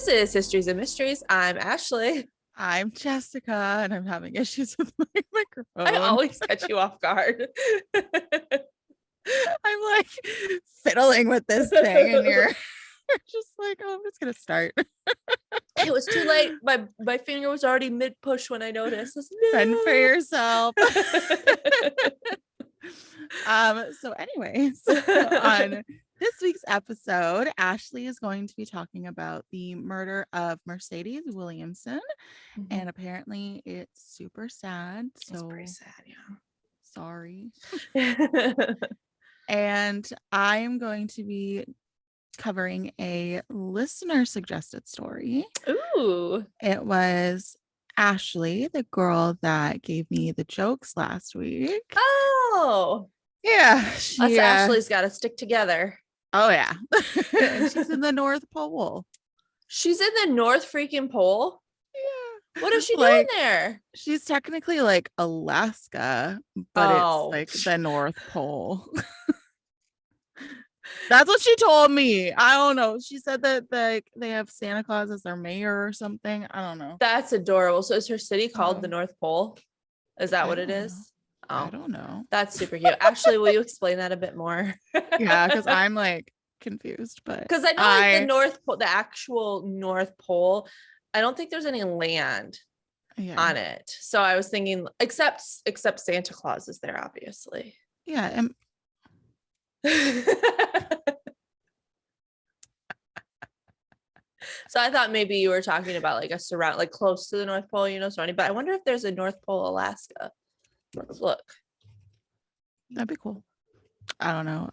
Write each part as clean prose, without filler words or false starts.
This is Histories and Mysteries. I'm Ashley. I'm Jessica, and I'm having issues with my microphone. I always catch you off guard. I'm like fiddling with this thing, and you're just like, oh, I'm just gonna start. It was too late. My finger was already mid push when I noticed. Fend for yourself. So anyways, on this week's episode, Ashley is going to be talking about the murder of Mercedes Williamson, and apparently it's super sad. So it's pretty sad, yeah. Sorry. And I'm going to be covering a listener suggested story. Ooh. It was Ashley, the girl that gave me the jokes last week. Oh. Yeah. Us Ashley's got to stick together. Oh, yeah. And she's in the North Pole. She's in the North freaking Pole? Yeah. What is she doing there? She's technically like Alaska, but it's like the North Pole. That's what she told me. I don't know. She said that they have Santa Claus as their mayor or something. I don't know. That's adorable. So is her city called the North Pole? Is that what it is? I don't know. That's super cute. Ashley, will you explain that a bit more? Yeah, because I'm like confused, but because I know like the North Pole, the actual North Pole, I don't think there's any land on it. So I was thinking, except Santa Claus is there, obviously. Yeah. And so I thought maybe you were talking about like a surround, like close to the North Pole, surrounding. But I wonder if there's a North Pole, Alaska. Let's look. That'd be cool. I don't know.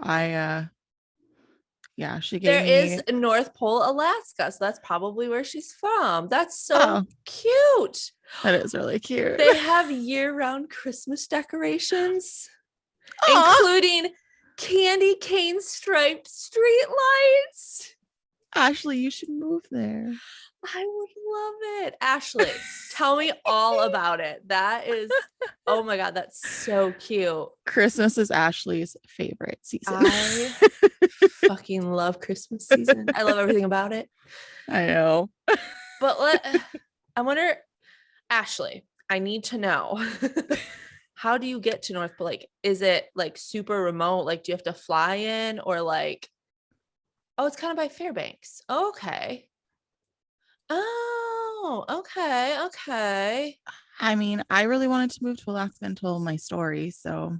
She gave There is North Pole, Alaska, so that's probably where she's from. That's so cute. That is really cute. They have year-round Christmas decorations, including candy cane striped street lights. Ashley, you should move there. I would love it. Ashley, tell me all about it. That is, oh my God, that's so cute. Christmas is Ashley's favorite season. I fucking love Christmas season. I love everything about it. I know. But I wonder, Ashley, I need to know, how do you get to North Pole? Like, is it like super remote? Like, do you have to fly in or like, oh, it's kind of by Fairbanks. Okay. Oh, okay. I mean, I really wanted to move to Alaska until my story, so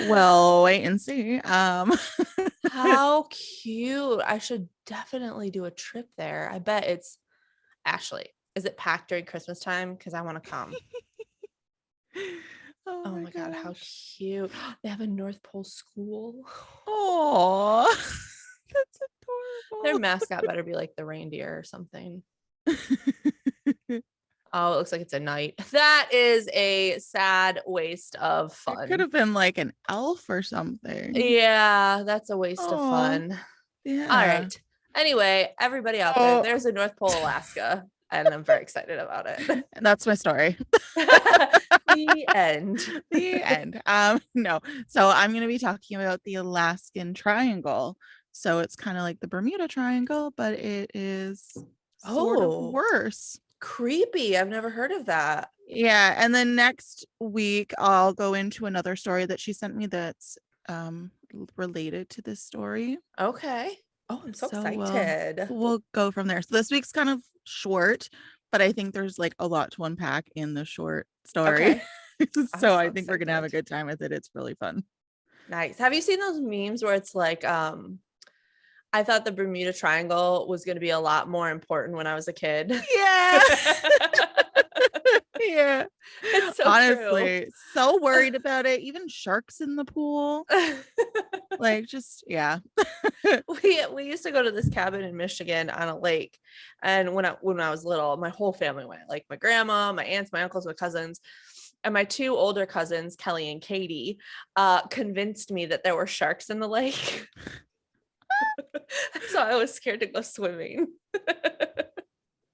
well, wait and see. How cute. I should definitely do a trip there. I bet it's Ashley. Is it packed during Christmas time? Because I want to come. Oh my God, how cute. They have a North Pole school. Oh, that's adorable. Their mascot better be like the reindeer or something. Oh, it looks like it's a knight. That is a sad waste of fun. It could have been like an elf or something. Yeah, that's a waste of fun. Yeah. All right. Anyway, everybody out there, there's a North Pole, Alaska, and I'm very excited about it. And that's my story. The end. The end. No. So I'm going to be talking about the Alaskan Triangle. So it's kind of like the Bermuda Triangle, but it is sort of worse. Creepy. I've never heard of that. Yeah. And then next week I'll go into another story that she sent me that's related to this story. Okay. Oh, I'm so excited. We'll go from there. So this week's kind of short, but I think there's like a lot to unpack in the short story. Okay. So I think we're gonna have a good time with it. It's really fun. Nice. Have you seen those memes where it's like I thought the Bermuda Triangle was going to be a lot more important when I was a kid? Yeah. Yeah. It's so honestly true. So worried about it. Even sharks in the pool. Like, just we used to go to this cabin in Michigan on a lake, and when I was little, my whole family went, like my grandma, my aunts, my uncles, my cousins, and my two older cousins, Kelly and Katie, convinced me that there were sharks in the lake. So I was scared to go swimming.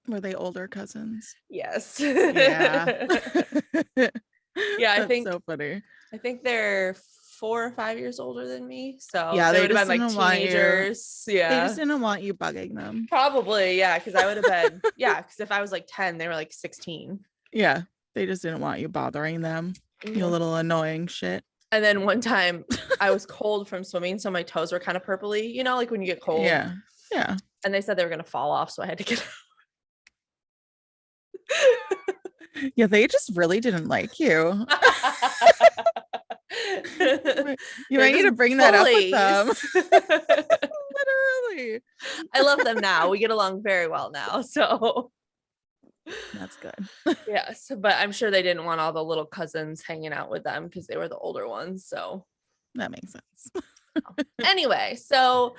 Were they older cousins? Yes. Yeah. Yeah, I think so funny. I think they're 4 or 5 years older than me. So Yeah, they they would have just been like didn't want you. teenagers. They just Yeah. didn't want you bugging them. Probably, yeah, because I would have been, yeah, because if I was like 10, they were like 16. Yeah, they just didn't want you bothering them. You little annoying shit. And then one time I was cold from swimming, so my toes were kind of purpley, you know, like when you get cold. Yeah. Yeah. And they said they were going to fall off, so I had to get Yeah, they just really didn't like you. You might need to bring that up with them. Literally. I love them now. We get along very well now. So that's good. Yes, but I'm sure they didn't want all the little cousins hanging out with them because they were the older ones. So that makes sense. Anyway, so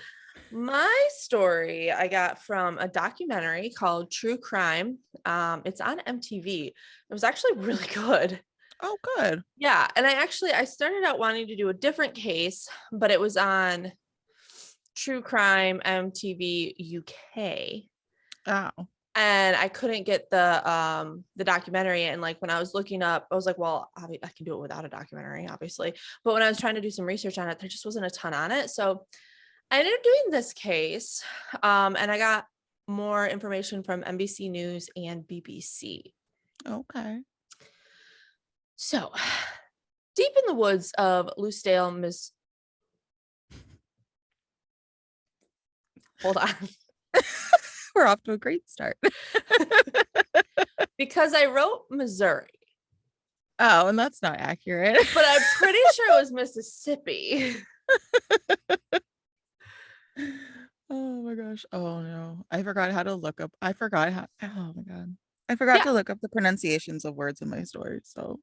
my story I got from a documentary called True Crime. It's on MTV. It was actually really good. Oh, good. Yeah. And I started out wanting to do a different case, but it was on True Crime MTV UK. Oh. And I couldn't get the documentary. And like when I was looking up, I was like, well, I can do it without a documentary, obviously. But when I was trying to do some research on it, there just wasn't a ton on it. So I ended up doing this case. And I got more information from NBC News and BBC. Okay. So deep in the woods of Loosedale, Hold on. We're off to a great start. Because I wrote Missouri. Oh, and that's not accurate. But I'm pretty sure it was Mississippi. Oh my gosh. Oh no. I forgot how to look up. Oh my God. I forgot to look up the pronunciations of words in my story. So.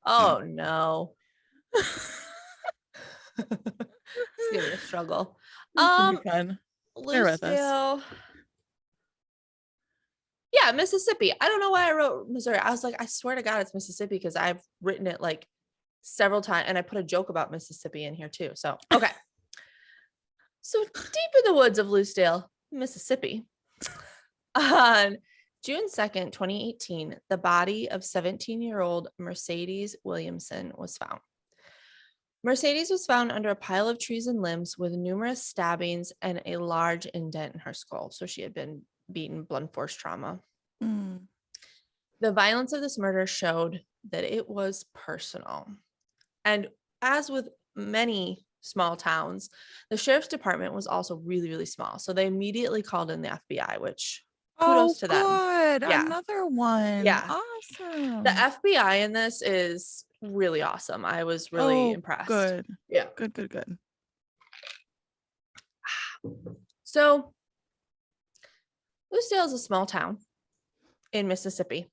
Oh no. It's gonna be a struggle. Fun. Bear with us. Yeah, Mississippi. I don't know why I wrote Missouri. I was like, I swear to God, it's Mississippi because I've written it like several times, and I put a joke about Mississippi in here too. So okay. So deep in the woods of Loosedale, Mississippi, on June 2nd, 2018, the body of 17-year-old Mercedes Williamson was found. Mercedes was found under a pile of trees and limbs with numerous stabbings and a large indent in her skull. So she had been beaten, blunt force trauma. The violence of this murder showed that it was personal. And as with many small towns, the sheriff's department was also really, really small. So they immediately called in the FBI, which kudos to them. Good. Yeah. Another one. Yeah. Awesome. The FBI in this is really awesome. I was really impressed. Good. Yeah. Good. So Loosedale is a small town in Mississippi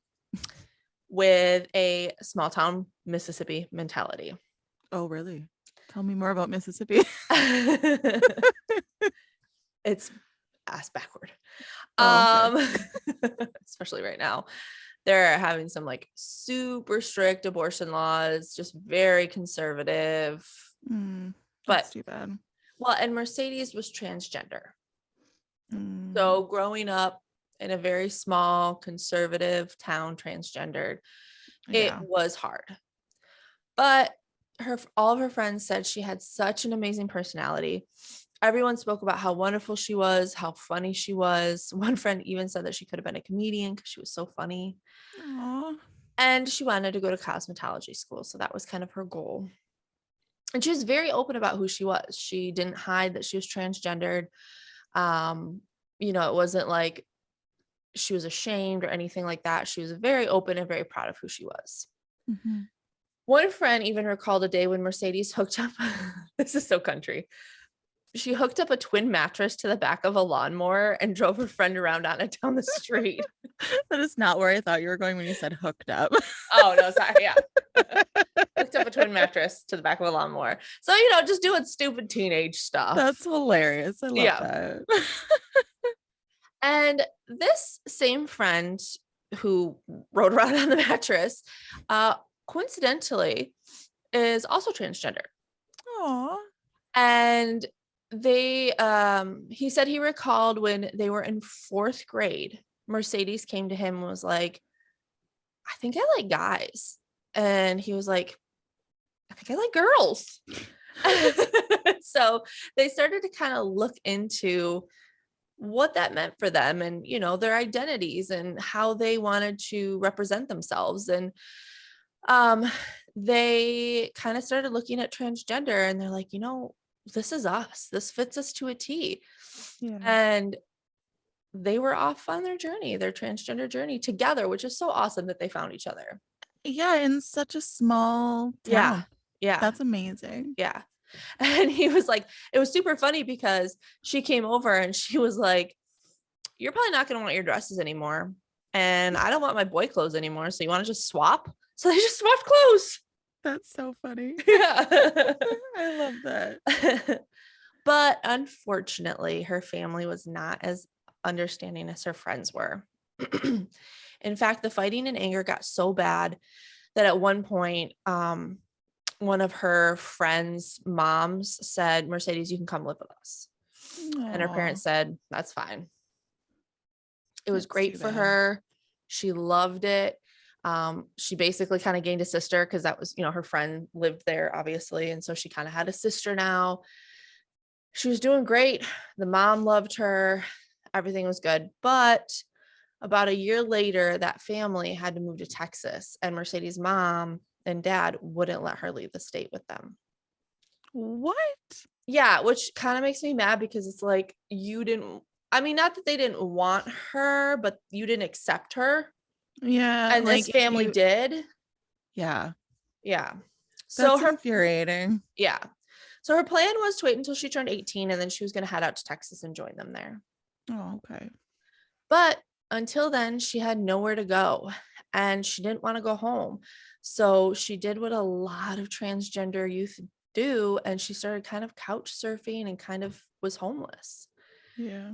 with a small town Mississippi mentality. Oh, really? Tell me more about Mississippi. It's ass backward. Okay. Especially right now. They're having some like super strict abortion laws, just very conservative. That's too bad. Well, and Mercedes was transgender. So growing up in a very small conservative town, transgendered, it was hard. But all of her friends said she had such an amazing personality. Everyone spoke about how wonderful she was, how funny she was. One friend even said that she could have been a comedian because she was so funny. Aww. And she wanted to go to cosmetology school. So that was kind of her goal. And she was very open about who she was. She didn't hide that she was transgendered. It wasn't like she was ashamed or anything like that. She was very open and very proud of who she was. One friend even recalled a day when Mercedes hooked up. This is so country. She hooked up a twin mattress to the back of a lawnmower and drove her friend around on it down the street. That is not where I thought you were going when you said hooked up. Oh, no, sorry. Yeah. Hooked up a twin mattress to the back of a lawnmower. So, just doing stupid teenage stuff. That's hilarious. I love that. And this same friend who rode around on the mattress, coincidentally, is also transgender. Aww. And he said he recalled when they were in 4th grade, Mercedes came to him and was like, I think I like guys. And he was like, I think I like girls. So they started to kind of look into what that meant for them and, their identities and how they wanted to represent themselves. And they kind of started looking at transgender and they're like, this is us. This fits us to a T. Yeah. And they were off on their journey, their transgender journey together, which is so awesome that they found each other. Yeah, in such a small Yeah. town. Yeah. That's amazing. Yeah. And he was like, it was super funny because she came over and she was like, you're probably not going to want your dresses anymore. And I don't want my boy clothes anymore. So you want to just swap? So they just swapped clothes. That's so funny. Yeah. I love that. But unfortunately, her family was not as understanding as her friends were. In fact, the fighting and anger got so bad that at one point, one of her friends' moms said, Mercedes, you can come live with us. Aww. And her parents said, that's fine. It was That's great for her. She loved it. She basically kind of gained a sister because that was, her friend lived there, obviously. And so she kind of had a sister now. She was doing great. The mom loved her. Everything was good. But about a year later, that family had to move to Texas, and Mercedes' mom and dad wouldn't let her leave the state with them. What? Yeah, which kind of makes me mad because it's like not that they didn't want her, but you didn't accept her. Yeah. And this family did. Yeah. Yeah. So that's infuriating. Yeah. So her plan was to wait until she turned 18 and then she was going to head out to Texas and join them there. Oh, okay. But until then, she had nowhere to go and she didn't want to go home. So she did what a lot of transgender youth do. And she started kind of couch surfing and kind of was homeless. Yeah.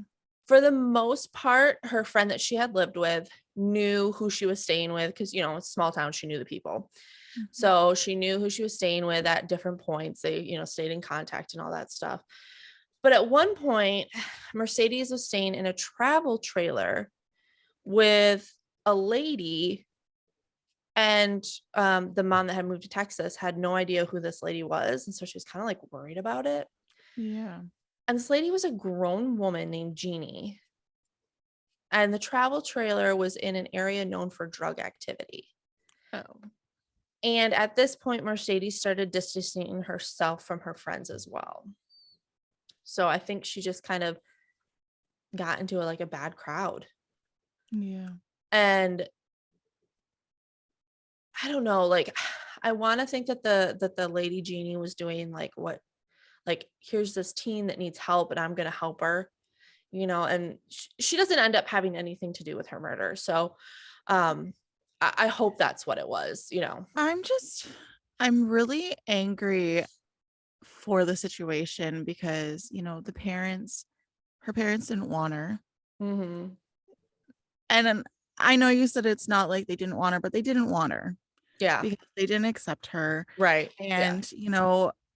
For the most part, her friend that she had lived with knew who she was staying with because, it's a small town. She knew the people. Mm-hmm. So she knew who she was staying with at different points. They, stayed in contact and all that stuff. But at one point, Mercedes was staying in a travel trailer with a lady, and the mom that had moved to Texas had no idea who this lady was. And so she was kind of like worried about it. Yeah. And this lady was a grown woman named Jeannie. And the travel trailer was in an area known for drug activity. Oh. And at this point, Mercedes started distancing herself from her friends as well. So I think she just kind of got into a bad crowd. Yeah. And I don't know, I want to think that the lady Jeannie was doing here's this teen that needs help and I'm going to help her, and she doesn't end up having anything to do with her murder. So I hope that's what it was, I'm really angry for the situation because, her parents didn't want her. Mm-hmm. And I know you said it's not like they didn't want her, but they didn't want her. Yeah. Because they didn't accept her. Right. And,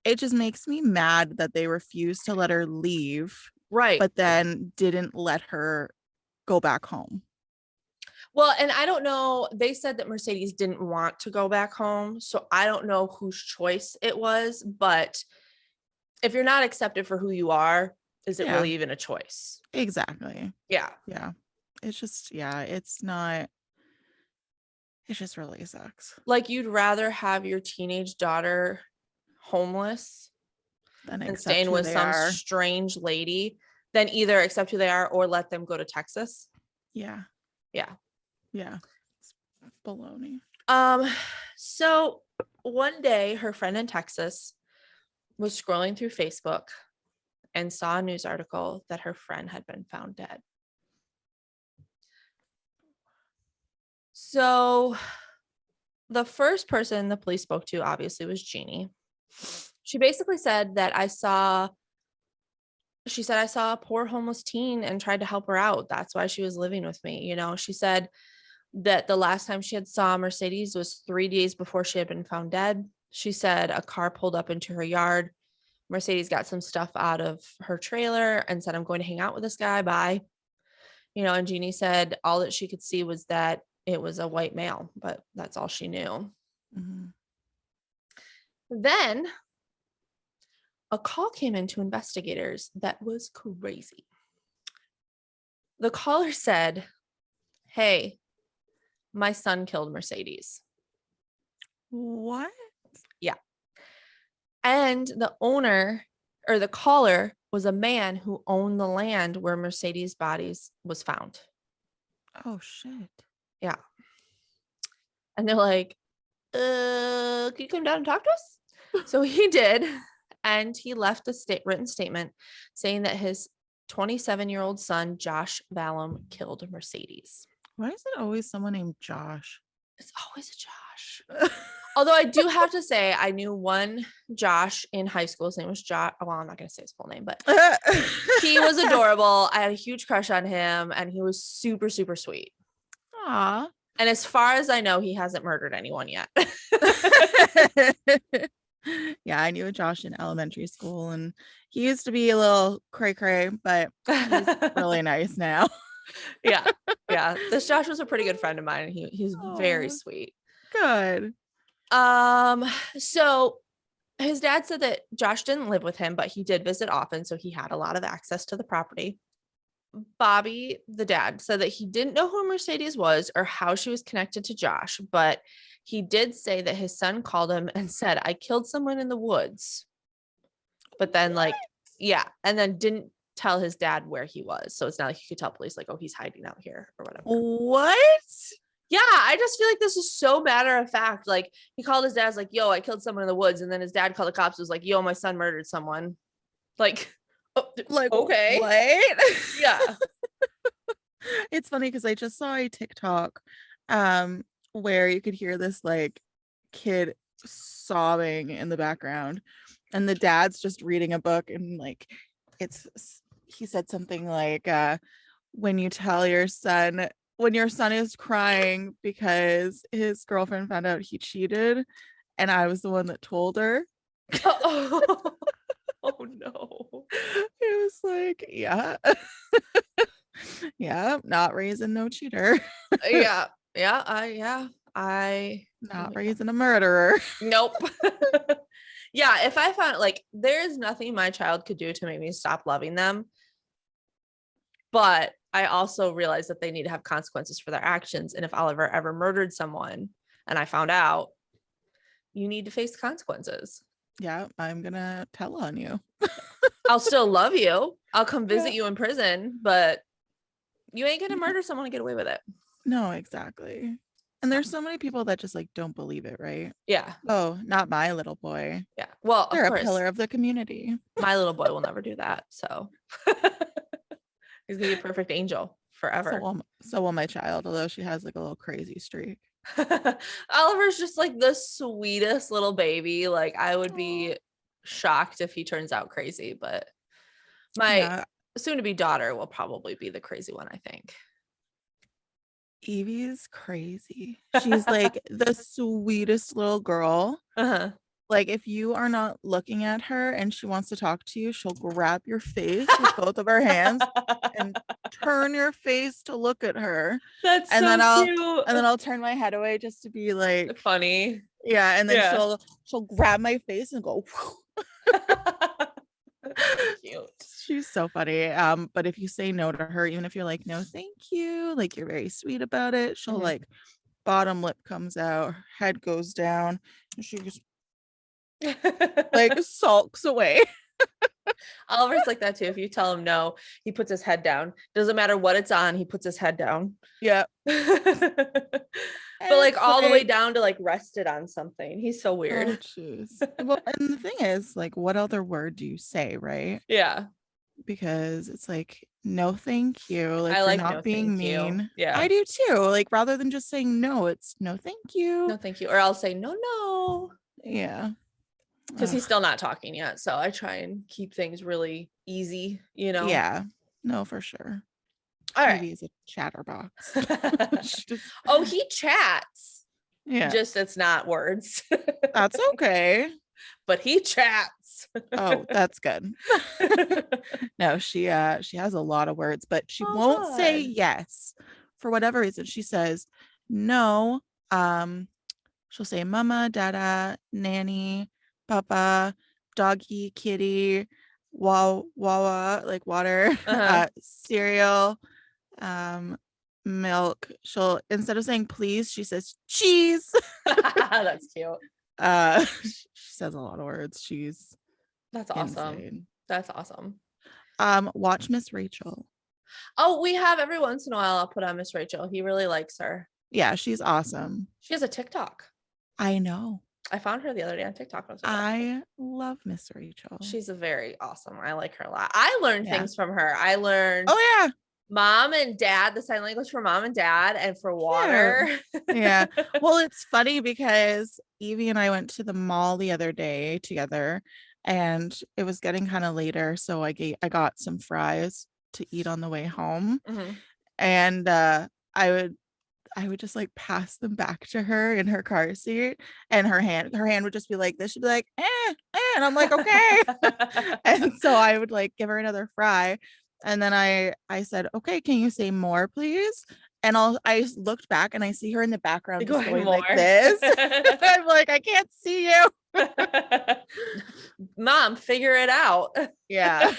it just makes me mad that they refused to let her leave. Right. But then didn't let her go back home. Well, and I don't know. They said that Mercedes didn't want to go back home. So I don't know whose choice it was. But if you're not accepted for who you are, is it really even a choice? Exactly. Yeah. Yeah. It's just, it's not. It just really sucks. You'd rather have your teenage daughter homeless and staying with some strange lady than either accept who they are or let them go to Texas. Yeah. Yeah. Yeah. It's baloney. So one day her friend in Texas was scrolling through Facebook and saw a news article that her friend had been found dead. So the first person the police spoke to obviously was Jeannie. She basically said that I saw a poor homeless teen and tried to help her out. That's why she was living with me. She said that the last time she had saw Mercedes was 3 days before she had been found dead. She said a car pulled up into her yard. Mercedes got some stuff out of her trailer and said, I'm going to hang out with this guy. Bye. And Jeannie said all that she could see was that it was a white male, but that's all she knew. Mm-hmm. Then a call came in to investigators that was crazy. The caller said, "Hey, my son killed Mercedes." What? Yeah. And the owner or the caller was a man who owned the land where Mercedes' bodies was found. Oh, shit. Yeah. And they're like, can you come down and talk to us? So he did. And he left a written statement saying that his 27-year-old son, Josh Valum, killed Mercedes. Why is it always someone named Josh? It's always a Josh. Although I do have to say, I knew one Josh in high school. His name was Josh. Well, I'm not going to say his full name, but he was adorable. I had a huge crush on him, and he was super, super sweet. Aw. And as far as I know, he hasn't murdered anyone yet. Yeah, I knew a Josh in elementary school, and he used to be a little cray-cray, but he's really nice now. Yeah. This Josh was a pretty good friend of mine. He's very sweet. Good. So his dad said that Josh didn't live with him, but he did visit often, so he had a lot of access to the property. Bobby, the dad, said that he didn't know who Mercedes was or how she was connected to Josh, but he did say that his son called him and said, "I killed someone in the woods." But then and then didn't tell his dad where he was. So it's not like he could tell police like, "Oh, he's hiding out here," or whatever. What? Yeah, I just feel like this is so matter of fact. Like, he called his dad's like, "Yo, I killed someone in the woods," and then his dad called the cops, was like, "Yo, my son murdered someone." Like, okay. What? Yeah. It's funny because I just saw a TikTok where you could hear this like kid sobbing in the background, and the dad's just reading a book, and like he said something like when your son is crying because his girlfriend found out he cheated and I was the one that told her. Oh no. It was like, yeah. Yeah, not raising no cheater. Yeah. Not raising a murderer. Nope. Yeah, if I found like there's nothing my child could do to make me stop loving them. But I also realize that they need to have consequences for their actions. And if Oliver ever murdered someone and I found out, you need to face the consequences. Yeah, I'm gonna tell on you. I'll still love you. I'll come visit you in prison, but you ain't gonna murder someone and get away with it. No, exactly. And there's so many people that just like don't believe it, right? Yeah. Oh, not my little boy. Yeah. Well, They're of course, a pillar of the community. my little boy will never do that. So he's gonna be a perfect angel forever. So will my child, although she has like a little crazy streak. Oliver's just like the sweetest little baby. Like, I would be shocked if he turns out crazy, but my soon-to-be daughter will probably be the crazy one, I think. Evie's crazy. She's like the sweetest little girl. Like, if you are not looking at her and she wants to talk to you, she'll grab your face with both of her hands and turn your face to look at her. That's and so then I'll cute. And then I'll turn my head away just to be like funny. Yeah, and then she'll grab my face and go. Cute. She's so funny. But if you say no to her, even if you're like, "No, thank you," like you're very sweet about it, she'll like bottom lip comes out, head goes down, and she just like sulks away. Oliver's like that too. If you tell him no, he puts his head down. Doesn't matter what it's on, he puts his head down. Yeah. But like all the way down to like rested on something. He's so weird. Oh, jeez. Well, and the thing is, like, what other word do you say, right? Yeah. Because it's like, no, thank you. Like, I you're like not no, being thank mean. You. Yeah. I do too. Like, rather than just saying no, it's no, thank you. No, thank you. Or I'll say no. Yeah. Because he's still not talking yet. So I try and keep things really easy, you know? Yeah. No, for sure. All right. Maybe he's a chatterbox. Oh, he chats. Yeah. Just it's not words. That's okay. But he chats. Oh, that's good. No, she has a lot of words, but she won't say yes for whatever reason. She says no. She'll say mama, dada, nanny, Papa, doggy, kitty, wawa, like water, Uh-huh. cereal, milk. She'll, instead of saying please, she says cheese. That's cute. She says a lot of words. She's That's awesome. insane. That's awesome. Watch Miss Rachel. Oh, we have every once in a while I'll put on Miss Rachel. He really likes her. Yeah, she's awesome. She has a TikTok. I know. I found her the other day on TikTok. I love Miss Rachel. She's a very awesome. I like her a lot. I learned things from her. I learned yeah, mom and dad, the sign language for mom and dad, and for water. Yeah. Well, it's funny because Evie and I went to the mall the other day together, and it was getting kind of later, so I got some fries to eat on the way home. Mm-hmm. And I would just like pass them back to her in her car seat, and her hand would just be like this. She'd be like, and I'm like, okay. And so I would like give her another fry. And then I said, okay, can you say more, please? And I looked back and I see her in the background just going like this. I'm like, I can't see you. Mom, figure it out. Yeah.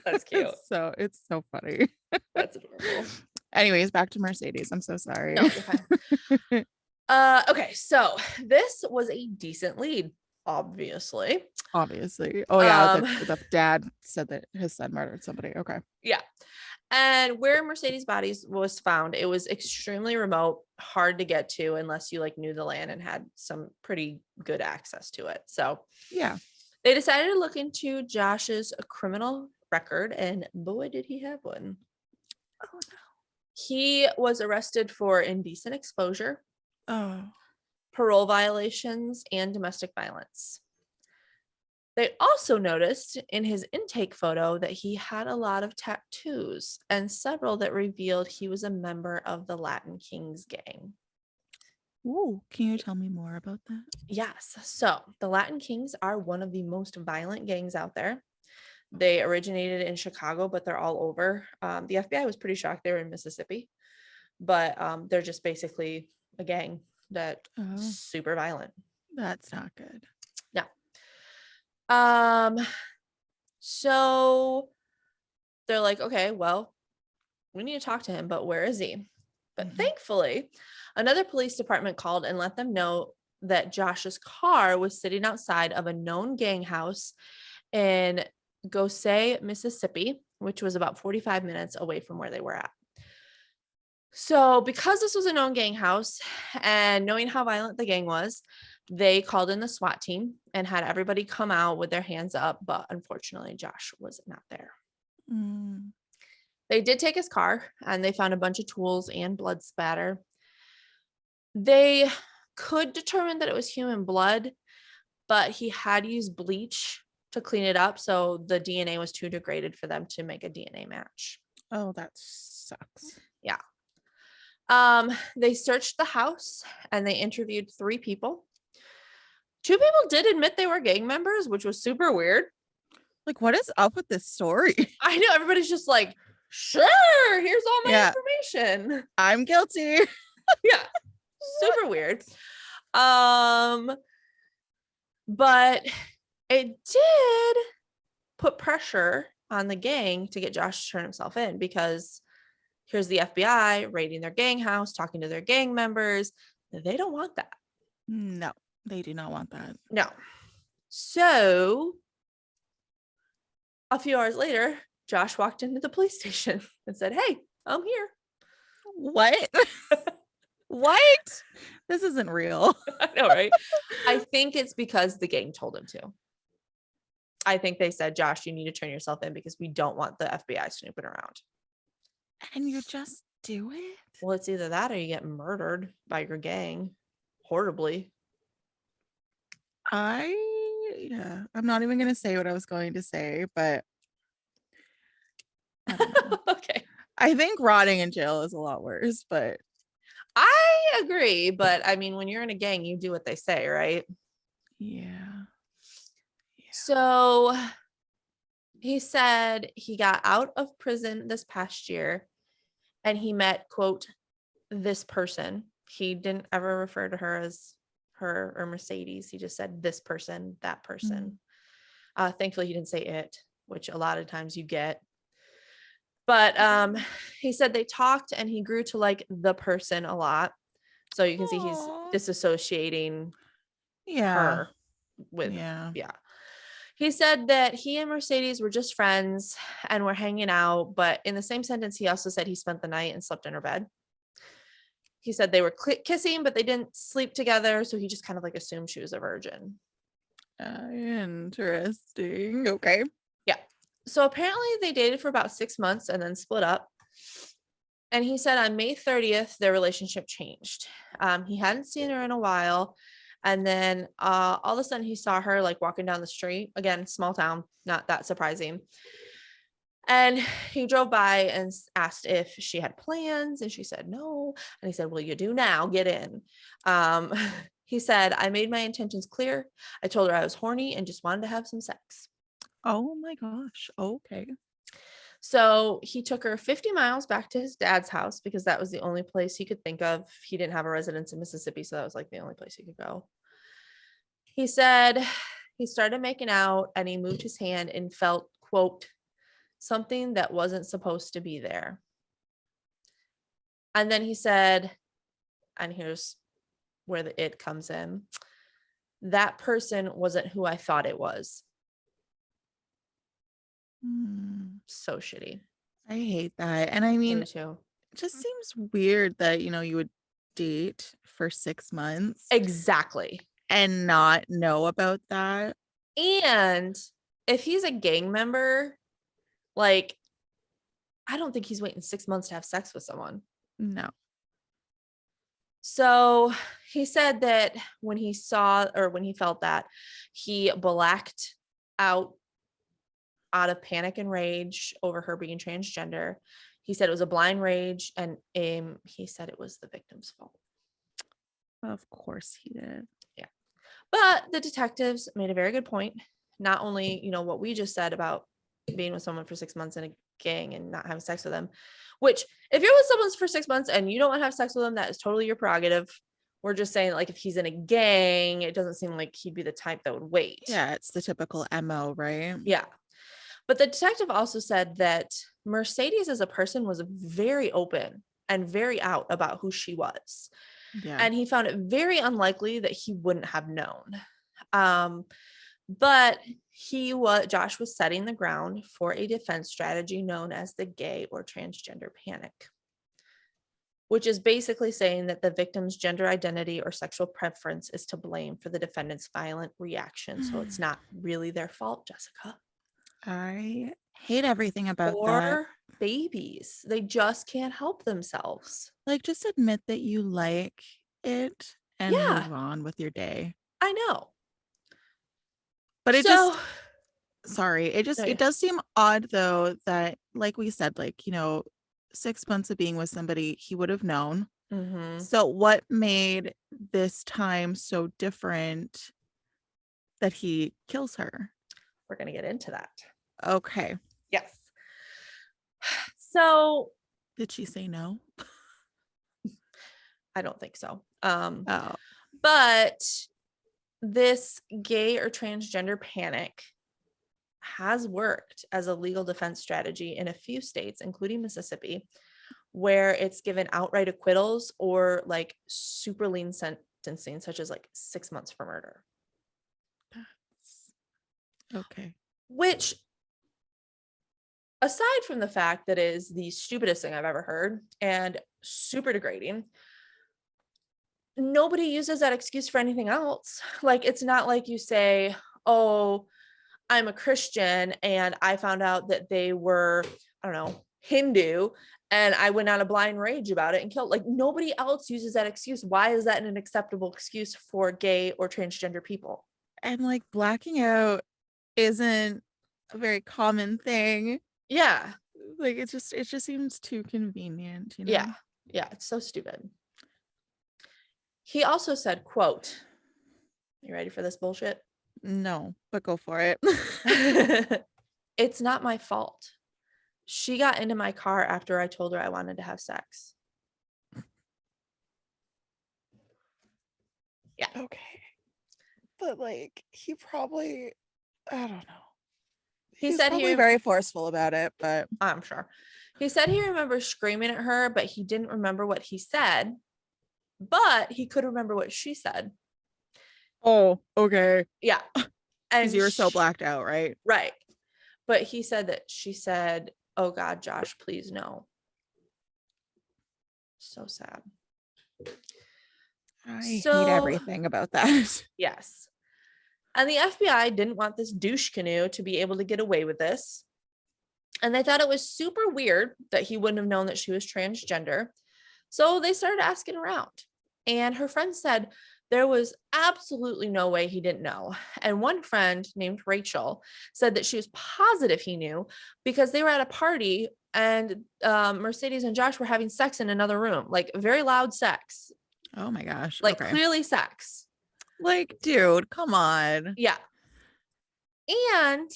That's cute. It's so funny. That's adorable. Anyways, back to Mercedes. I'm so sorry. No, you're fine. Okay, so this was a decent lead, obviously. Oh yeah, the dad said that his son murdered somebody. Okay. Yeah. And where Mercedes' body was found, it was extremely remote, hard to get to unless you like knew the land and had some pretty good access to it. So yeah, they decided to look into Josh's criminal record, and boy, did he have one. Oh no. He was arrested for indecent exposure, parole violations, and domestic violence. They also noticed in his intake photo that he had a lot of tattoos and several that revealed he was a member of the Latin Kings gang. Ooh, can you tell me more about that? Yes. So the Latin Kings are one of the most violent gangs out there. They originated in Chicago, but they're all over. The FBI was pretty shocked they were in Mississippi, but they're just basically a gang that's super violent. That's not good. Yeah. So they're like, okay, well, we need to talk to him, but where is he? But thankfully, another police department called and let them know that Josh's car was sitting outside of a known gang house in Gosay, Mississippi, which was about 45 minutes away from where they were at. So because this was a known gang house and knowing how violent the gang was, they called in the SWAT team and had everybody come out with their hands up, but unfortunately Josh was not there. They did take his car and they found a bunch of tools and blood spatter. They could determine that it was human blood, but he had used bleach to clean it up, so the DNA was too degraded for them to make a DNA match. Oh, that sucks. Yeah. They searched the house and they interviewed 3 people. 2 people did admit they were gang members, which was super weird. Like, what is up with this story? I know, everybody's just like, sure, here's all my information. I'm guilty. Yeah. Super weird. But it did put pressure on the gang to get Josh to turn himself in, because here's the FBI raiding their gang house, talking to their gang members. They don't want that. No, they do not want that. No. So a few hours later, Josh walked into the police station and said, "Hey, I'm here." What? What? This isn't real. I know, right? I think it's because the gang told him to. I think they said, "Josh, you need to turn yourself in because we don't want the FBI snooping around." And you just do it? Well, it's either that or you get murdered by your gang horribly. I'm not even going to say what I was going to say, but I don't know. Okay. I think rotting in jail is a lot worse, but I agree. But I mean, when you're in a gang, you do what they say, right? Yeah. So he said he got out of prison this past year and he met, quote, this person. He didn't ever refer to her as her or Mercedes. He just said this person, that person. Mm. Thankfully, he didn't say it, which a lot of times you get. But he said they talked and he grew to like the person a lot. So you can see he's Aw. disassociating Yeah. her with, Yeah. yeah. He said that he and Mercedes were just friends and were hanging out. But in the same sentence, he also said he spent the night and slept in her bed. He said they were kissing, but they didn't sleep together. So he just kind of like assumed she was a virgin. Interesting. Okay. Yeah. So apparently they dated for about 6 months and then split up. And he said on May 30th, their relationship changed. He hadn't seen her in a while. And then all of a sudden he saw her like walking down the street. Again, small town, not that surprising. And he drove by and asked if she had plans. And she said no. And he said, well, you do now. Get in. He said, I made my intentions clear. I told her I was horny and just wanted to have some sex. Oh my gosh. Okay. So he took her 50 miles back to his dad's house because that was the only place he could think of. He didn't have a residence in Mississippi, so that was like the only place he could go. He said he started making out and he moved his hand and felt, quote, something that wasn't supposed to be there. And then he said, and here's where the it comes in, that person wasn't who I thought it was. So shitty. I hate that. And I mean, Me too. it just seems weird that, you would date for 6 months Exactly. and not know about that. And if he's a gang member, like, I don't think he's waiting 6 months to have sex with someone. No. So he said that when he felt that, he blacked out of panic and rage over her being transgender. He said it was a blind rage, and he said it was the victim's fault. Of course he did. Yeah. But the detectives made a very good point. Not only, what we just said about being with someone for 6 months in a gang and not having sex with them, which if you're with someone for 6 months and you don't want to have sex with them, that is totally your prerogative. We're just saying, like, if he's in a gang, it doesn't seem like he'd be the type that would wait. Yeah, it's the typical MO, right? Yeah. But the detective also said that Mercedes as a person was very open and very out about who she was. Yeah. And he found it very unlikely that he wouldn't have known. But Josh was setting the ground for a defense strategy known as the gay or transgender panic, which is basically saying that the victim's gender identity or sexual preference is to blame for the defendant's violent reaction. So it's not really their fault, Jessica. I hate everything about that. Or babies. They just can't help themselves. Like, just admit that you like it and move on with your day. I know. But it does seem odd though that, like we said, 6 months of being with somebody, he would have known. Mm-hmm. So what made this time so different that he kills her? We're going to get into that. Okay. Yes. So did she say no? I don't think so. Oh. But this gay or transgender panic has worked as a legal defense strategy in a few states, including Mississippi, where it's given outright acquittals or like super lean sentencing, such as like 6 months for murder. Okay. Which, aside from the fact that it is the stupidest thing I've ever heard and super degrading, nobody uses that excuse for anything else. Like, it's not like you say, oh, I'm a Christian and I found out that they were, I don't know, Hindu, and I went on a blind rage about it and killed. Like, nobody else uses that excuse. Why is that an acceptable excuse for gay or transgender people? And like, blacking out isn't a very common thing. Yeah. Like, it just seems too convenient, Yeah. It's so stupid. He also said, quote, you ready for this bullshit? No, but go for it. It's not my fault. She got into my car after I told her I wanted to have sex. Yeah. Okay. But like, he probably, I don't know. He He's said probably very forceful about it, but I'm sure. He said he remembers screaming at her, but he didn't remember what he said, but he could remember what she said. oh, okay. Yeah. Because And you were so blacked out, right? right. But he said that she said, "Oh God, Josh, please no." So sad. I hate everything about that. Yes. And the FBI didn't want this douche canoe to be able to get away with this. And they thought it was super weird that he wouldn't have known that she was transgender. So they started asking around. And her friend said there was absolutely no way he didn't know. And one friend named Rachel said that she was positive he knew because they were at a party and Mercedes and Josh were having sex in another room, like very loud sex. Oh my gosh. Like Okay. clearly sex. Like, dude, come on. Yeah. And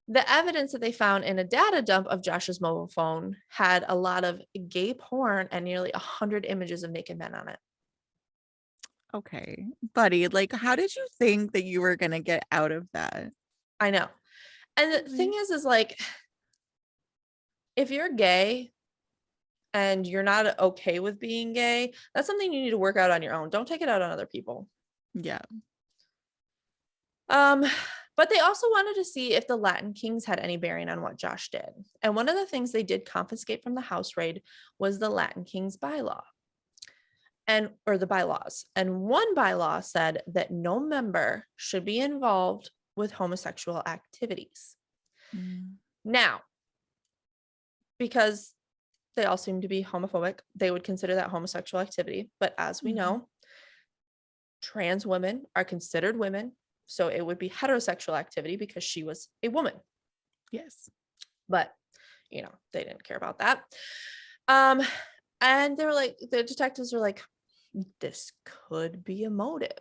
the evidence that they found in a data dump of Josh's mobile phone had a lot of gay porn and nearly 100 images of naked men on it. Okay. Buddy, like, how did you think that you were going to get out of that? I know. And the thing is like, if you're gay and you're not okay with being gay, that's something you need to work out on your own. Don't take it out on other people. Yeah. But they also wanted to see if the Latin Kings had any bearing on what Josh did. And one of the things they did confiscate from the house raid was the Latin Kings bylaw. Or the bylaws. And one bylaw said that no member should be involved with homosexual activities. Now, because they all seem to be homophobic, they would consider that homosexual activity. But as we know, trans women are considered women. So it would be heterosexual activity because she was a woman. Yes. But, you know, they didn't care about that. And they're like, the detectives were like, this could be a motive.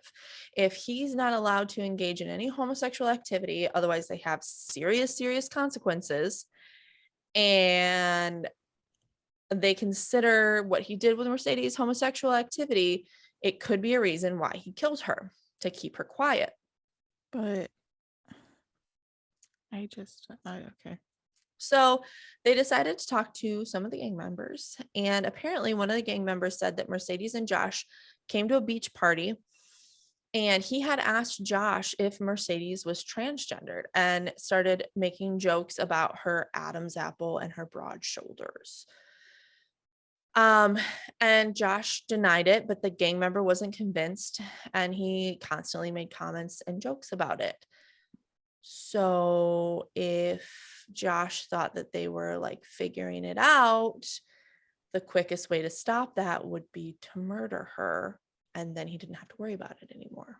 If he's not allowed to engage in any homosexual activity, otherwise they have serious, serious consequences. And they consider what he did with Mercedes homosexual activity, it could be a reason why he killed her, to keep her quiet. But okay. So they decided to talk to some of the gang members. And apparently one of the gang members said that Mercedes and Josh came to a beach party. And he had asked Josh if Mercedes was transgendered and started making jokes about her Adam's apple and her broad shoulders. And Josh denied it, but the gang member wasn't convinced. And he constantly made comments and jokes about it. So if Josh thought that they were like figuring it out, the quickest way to stop that would be to murder her. And then he didn't have to worry about it anymore.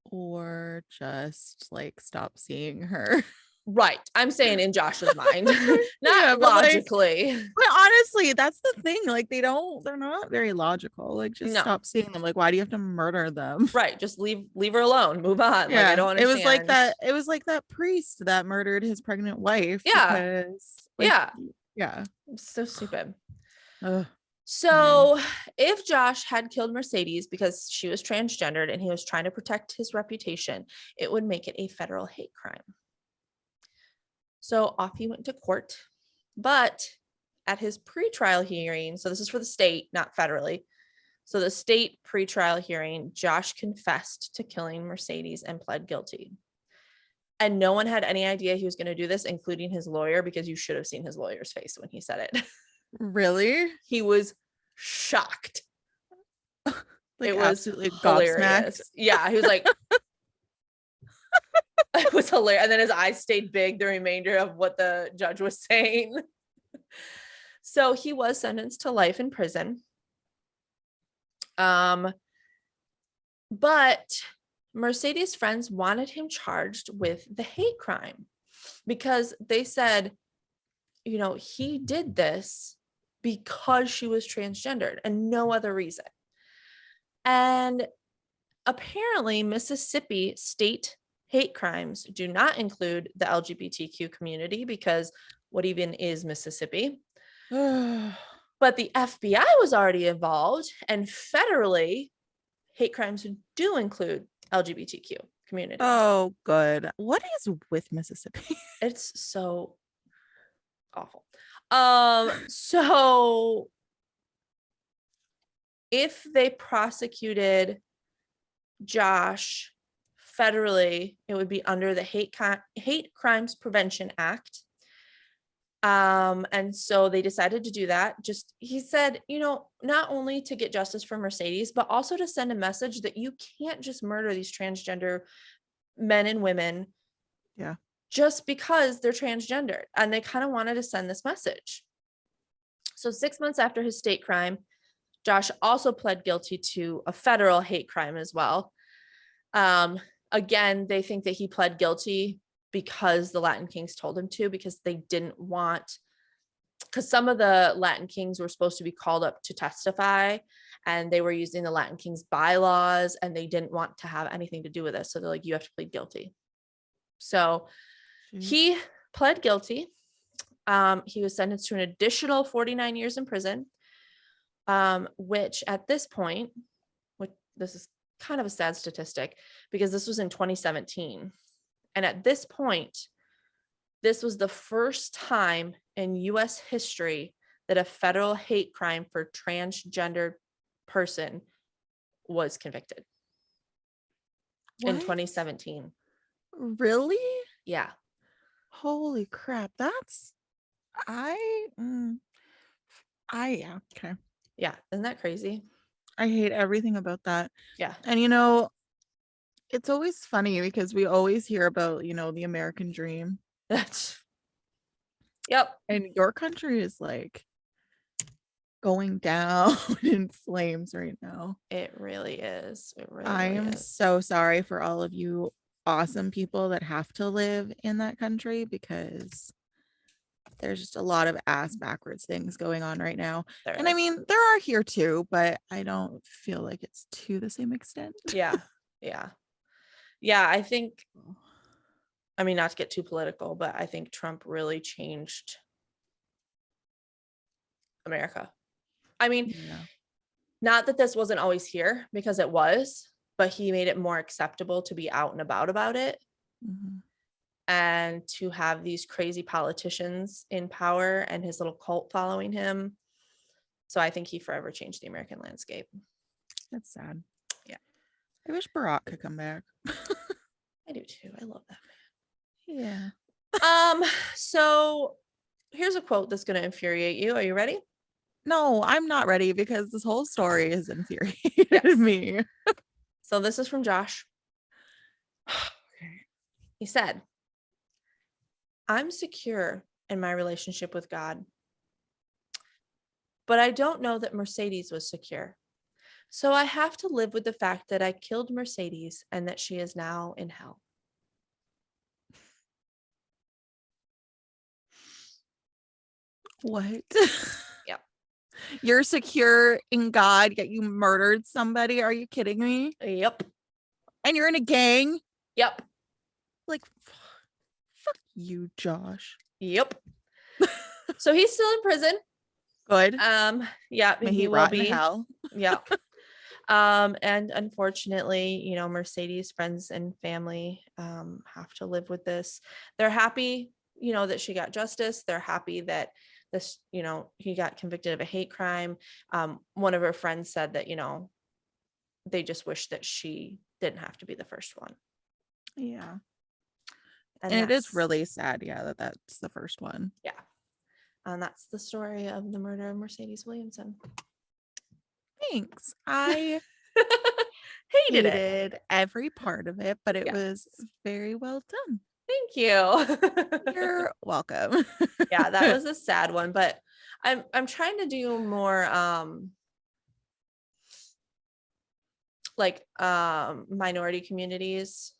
Or just like stop seeing her. Right. I'm saying in Josh's mind, not logically. But honestly, that's the thing. Like they're not very logical. Like just stop seeing them. Like, why do you have to murder them? Right. Just leave her alone. Move on. Yeah. Like I don't understand. It was like that priest that murdered his pregnant wife. Yeah. Because, like, yeah. So stupid. Ugh. So if Josh had killed Mercedes because she was transgendered and he was trying to protect his reputation, it would make it a federal hate crime. So off he went to court, but at his pretrial hearing, so this is for the state, not federally. So the state pretrial hearing, Josh confessed to killing Mercedes and pled guilty. And no one had any idea he was going to do this, including his lawyer, because you should have seen his lawyer's face when he said it. Really? He was shocked. Like it was absolutely hilarious. Gobsmacked. Yeah, he was like, it was hilarious. And then his eyes stayed big the remainder of what the judge was saying. So he was sentenced to life in prison. But Mercedes' friends wanted him charged with the hate crime because they said, you know, he did this because she was transgendered and no other reason. And apparently Mississippi state hate crimes do not include the LGBTQ community because what even is Mississippi? But the FBI was already involved, and federally hate crimes do include LGBTQ community. Oh, good. What is with Mississippi? It's so awful. So if they prosecuted Josh federally, it would be under the Hate Crimes Prevention Act. And so they decided to do that. He said, not only to get justice for Mercedes, but also to send a message that you can't just murder these transgender men and women. Yeah. Just because they're transgendered. And they kind of wanted to send this message. So 6 months after his state crime, Josh also pled guilty to a federal hate crime as well. Again, they think that he pled guilty because the Latin Kings told him to, because they didn't want, because some of the Latin Kings were supposed to be called up to testify, and they were using the Latin Kings bylaws, and they didn't want to have anything to do with this. So they're like, you have to plead guilty. So he pled guilty. He was sentenced to an additional 49 years in prison, which at this point, this is kind of a sad statistic because this was in 2017. And at this point, this was the first time in US history that a federal hate crime for transgender person was convicted. What? In 2017. Really? Yeah. Holy crap. That's yeah, okay. Yeah, isn't that crazy? I hate everything about that. Yeah. And it's always funny because we always hear about, the American dream. Yep. And your country is like going down in flames right now. It really is. It really, I am so sorry for all of you awesome people that have to live in that country, because there's just a lot of ass backwards things going on right now. And I mean, there are here too, but I don't feel like it's to the same extent. Yeah. I think, I mean, not to get too political, but I think Trump really changed America. I mean, not that this wasn't always here, because it was, but he made it more acceptable to be out and about it. Mm-hmm. And to have these crazy politicians in power and his little cult following him. So I think he forever changed the American landscape. That's sad. Yeah. I wish Barack could come back. I do too. I love that man. Yeah. So here's a quote that's going to infuriate you. Are you ready? No, I'm not ready, because this whole story has infuriated me. So this is from Josh. He said, I'm secure in my relationship with God, but I don't know that Mercedes was secure. So I have to live with the fact that I killed Mercedes and that she is now in hell. What? Yep. You're secure in God, yet you murdered somebody? Are you kidding me? Yep. And you're in a gang? Yep. Like, fuck you, Josh. Yep. So he's still in prison. Good. Yeah, may he will be in hell. Yep. And unfortunately, Mercedes' friends and family have to live with this. They're happy, that she got justice. They're happy that this, he got convicted of a hate crime. One of her friends said that, they just wish that she didn't have to be the first one. Yeah. And it is really sad, that's the first one. Yeah. And that's the story of the murder of Mercedes Williamson. Thanks. I hated every part of it, but it was very well done. Thank you. You're welcome. Yeah, that was a sad one, but I'm trying to do more minority communities,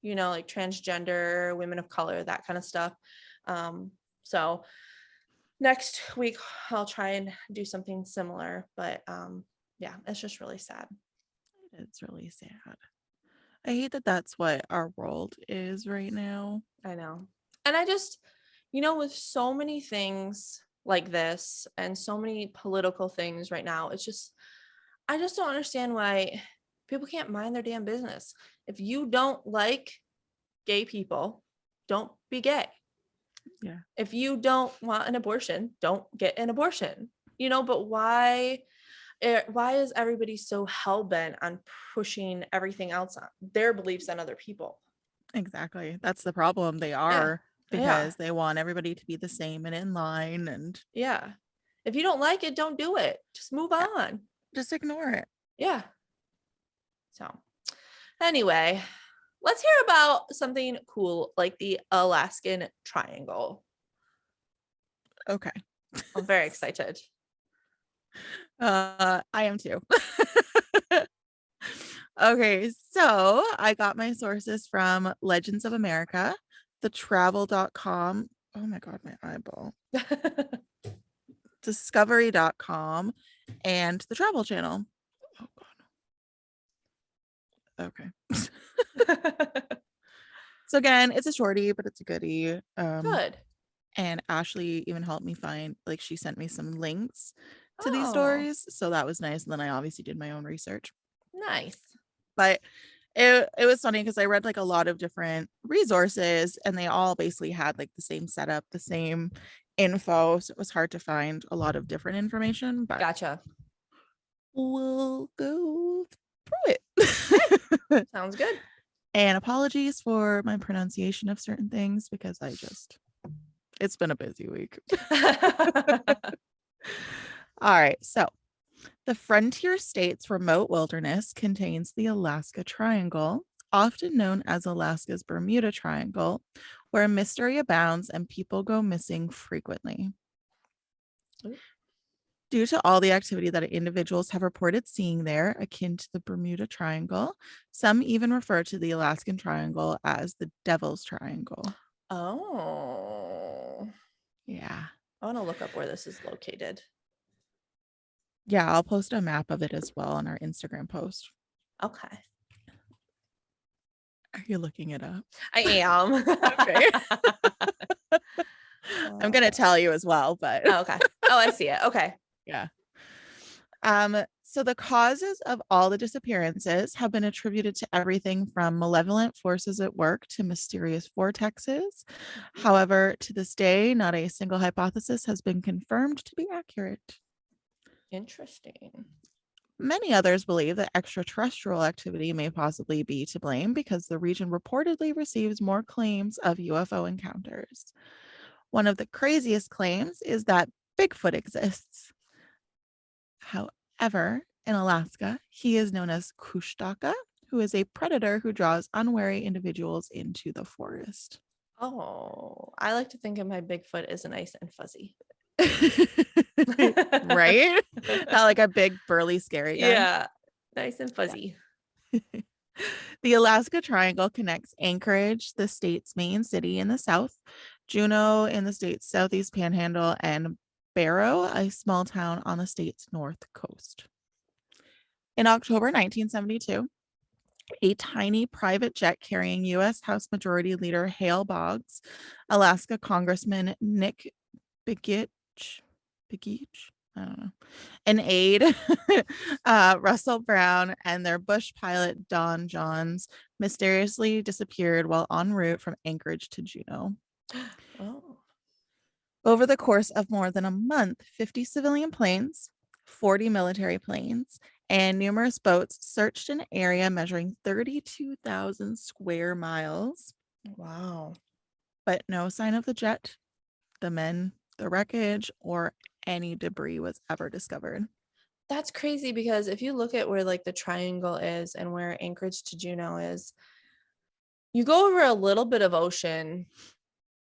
like transgender, women of color, that kind of stuff. So next week I'll try and do something similar, but yeah, it's just really sad. It's really sad. I hate that that's what our world is right now. I know. And I just, with so many things like this and so many political things right now, I just don't understand why People can't mind their damn business. If you don't like gay people, don't be gay. Yeah. If you don't want an abortion, don't get an abortion. But why is everybody so hell-bent on pushing everything else on their beliefs on other people? Exactly. That's the problem. They are, because they want everybody to be the same and in line, and yeah. If you don't like it, don't do it. Just move on. just ignore it. Yeah. So anyway, let's hear about something cool like the Alaskan Triangle. Okay. I'm very excited. I am too. Okay, so I got my sources from Legends of America, thetravel.com. Oh my God, my eyeball. Discovery.com and the Travel Channel. Oh God. Okay. So again, it's a shorty, but it's a goodie. Good. And Ashley even helped me find, like, she sent me some links to these Oh, stories. So that was nice. And then I obviously did my own research. nice. But it was funny because I read like a lot of different resources and they all basically had like the same setup, the same info. So it was hard to find a lot of different information, but Gotcha. we'll go through it. Sounds good. And apologies for my pronunciation of certain things because it's been a busy week. All right. So the frontier state's remote wilderness contains the Alaska Triangle, often known as Alaska's Bermuda Triangle, where mystery abounds and people go missing frequently. Due to all the activity that individuals have reported seeing there, akin to the Bermuda Triangle, some even refer to the Alaskan Triangle as the Devil's Triangle. Oh. Yeah. I want to look up where this is located. Yeah, I'll post a map of it as well on our Instagram post. Okay. Are you looking it up? I am. Okay. I'm going to tell you as well, but okay. Oh, I see it. Okay. yeah. So the causes of all the disappearances have been attributed to everything from malevolent forces at work to mysterious vortexes. However, to this day, not a single hypothesis has been confirmed to be accurate. Interesting. Many others believe that extraterrestrial activity may possibly be to blame because the region reportedly receives more claims of UFO encounters. One of the craziest claims is that Bigfoot exists. However, in Alaska, he is known as Kushtaka, who is a predator who draws unwary individuals into the forest. Oh, I like to think of my Bigfoot as nice and fuzzy. Right? Not like a big, burly, scary guy. Yeah, nice and fuzzy. Yeah. The Alaska Triangle connects Anchorage, the state's main city in the south, Juneau in the state's southeast panhandle, and Barrow, a small town on the state's north coast. In October 1972, a tiny private jet carrying U.S. House Majority Leader Hale Boggs, Alaska Congressman Nick Begich, I don't know, an aide, Russell Brown, and their bush pilot Don Johns mysteriously disappeared while en route from Anchorage to Juneau. Oh. Over the course of more than a month, 50 civilian planes, 40 military planes, and numerous boats searched an area measuring 32,000 square miles. Wow. But no sign of the jet, the men, the wreckage, or any debris was ever discovered. That's crazy because if you look at where like the triangle is and where Anchorage to Juneau is, you go over a little bit of ocean,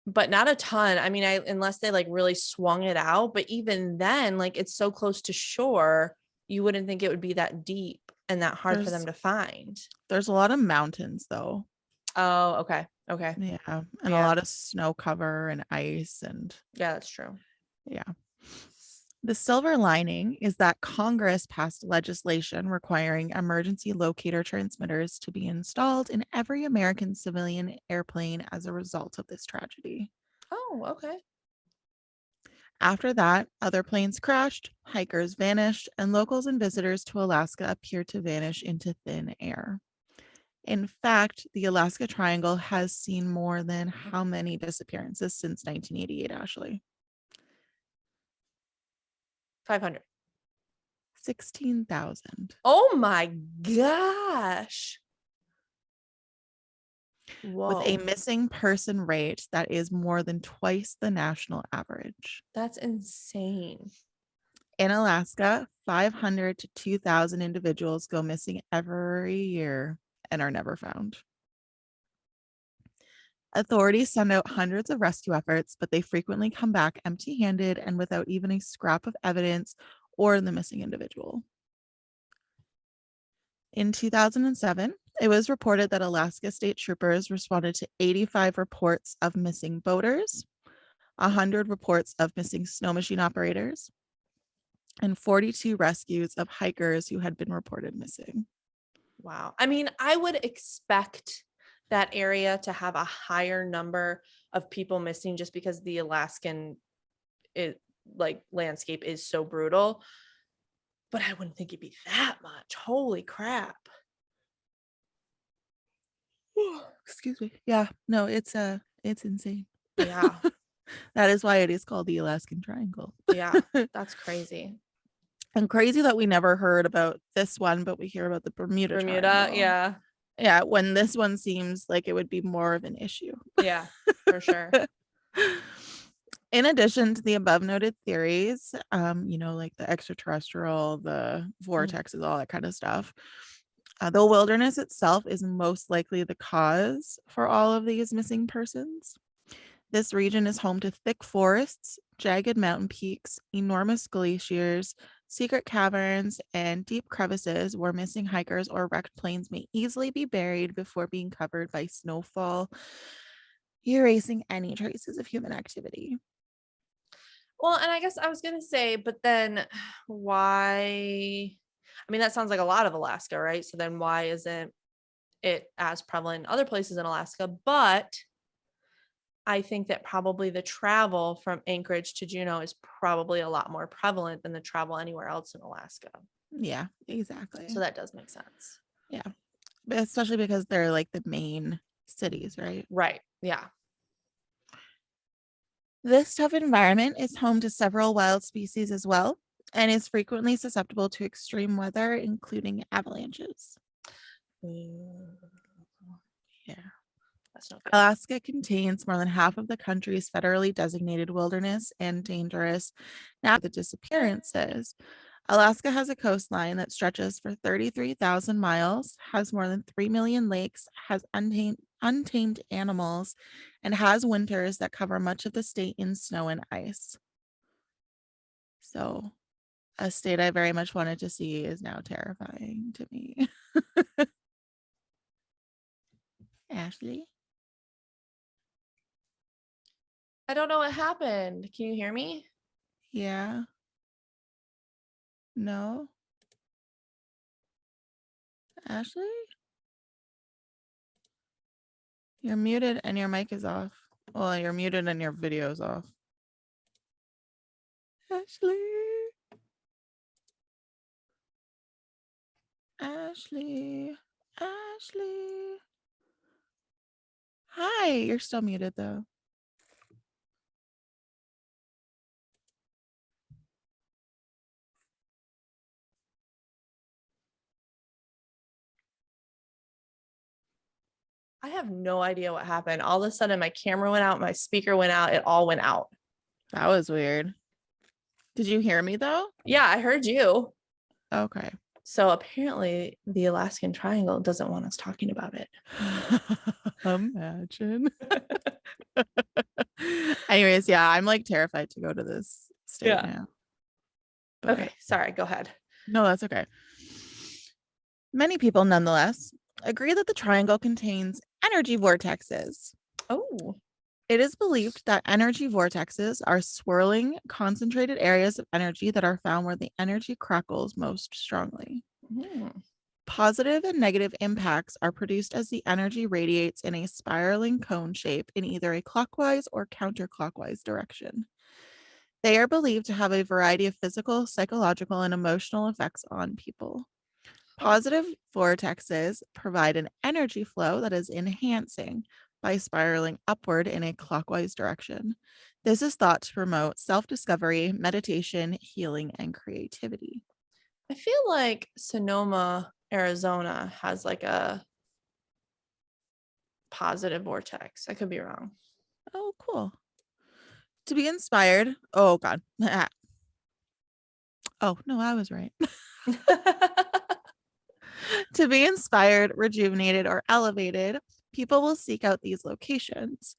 but not a ton. I mean, unless they like really swung it out, but even then, like it's so close to shore, you wouldn't think it would be that deep and that hard for them to find. There's a lot of mountains though. Oh, okay. Okay. Yeah. And a lot of snow cover and ice and yeah, that's true. Yeah. The silver lining is that Congress passed legislation requiring emergency locator transmitters to be installed in every American civilian airplane as a result of this tragedy. Oh, okay. After that, other planes crashed, hikers vanished, and locals and visitors to Alaska appeared to vanish into thin air. In fact, the Alaska Triangle has seen more than how many disappearances since 1988, Ashley? 500. 16,000. Oh my gosh. With a Whoa. missing person rate that is more than twice the national average. That's insane. In Alaska, 500 to 2,000 individuals go missing every year and are never found. Authorities send out hundreds of rescue efforts, but they frequently come back empty-handed and without even a scrap of evidence or the missing individual. In 2007, it was reported that Alaska state troopers responded to 85 reports of missing boaters, 100 reports of missing snow machine operators, and 42 rescues of hikers who had been reported missing. Wow. I mean, I would expect that area to have a higher number of people missing just because the Alaskan landscape is so brutal. But I wouldn't think it'd be that much. Holy crap. Excuse me. Yeah, no, it's insane. Yeah. That is why it is called the Alaskan Triangle. Yeah. That's crazy. And crazy that we never heard about this one, but we hear about the Bermuda Triangle. Yeah. Yeah, when this one seems like it would be more of an issue. Yeah, for sure. In addition to the above noted theories, like the extraterrestrial, the vortexes, all that kind of stuff, the wilderness itself is most likely the cause for all of these missing persons. This region is home to thick forests, jagged mountain peaks, enormous glaciers, secret caverns, and deep crevices where missing hikers or wrecked planes may easily be buried before being covered by snowfall, erasing any traces of human activity. Well, and I guess I was going to say, but then why? I mean, that sounds like a lot of Alaska, right? So then why isn't it as prevalent in other places in Alaska? But I think that probably the travel from Anchorage to Juneau is probably a lot more prevalent than the travel anywhere else in Alaska. Yeah, exactly. So that does make sense. Yeah, but especially because they're like the main cities, right? Right. Yeah. This tough environment is home to several wild species as well, and is frequently susceptible to extreme weather, including avalanches. Yeah. That's not good. Alaska contains more than half of the country's federally designated wilderness and dangerous natural disappearances. Alaska has a coastline that stretches for 33,000 miles, has more than 3 million lakes, has untamed animals, and has winters that cover much of the state in snow and ice. So, a state I very much wanted to see is now terrifying to me. Ashley? I don't know what happened. Can you hear me? Yeah. No? Ashley? You're muted and your mic is off. Well, you're muted and your video is off. Ashley. Ashley. Ashley. Hi, you're still muted though. I have no idea what happened. All of a sudden, my camera went out, my speaker went out, it all went out. That was weird. Did you hear me though? Yeah, I heard you. Okay. So apparently, the Alaskan Triangle doesn't want us talking about it. Imagine. Anyways, yeah, I'm like terrified to go to this state now. But okay, sorry, go ahead. No, that's okay. Many people, nonetheless, agree that the triangle contains energy vortexes. Oh. It is believed that energy vortexes are swirling, concentrated areas of energy that are found where the energy crackles most strongly. Positive and negative impacts are produced as the energy radiates in a spiraling cone shape in either a clockwise or counterclockwise direction. They are believed to have a variety of physical, psychological, and emotional effects on people. Positive vortexes provide an energy flow that is enhancing by spiraling upward in a clockwise direction. This is thought to promote self-discovery, meditation, healing, and creativity. I feel like Sonoma, Arizona has like a positive vortex. I could be wrong. Oh, cool. To be inspired. Oh, God. Oh, no, I was right. To be inspired, rejuvenated, or elevated, people will seek out these locations.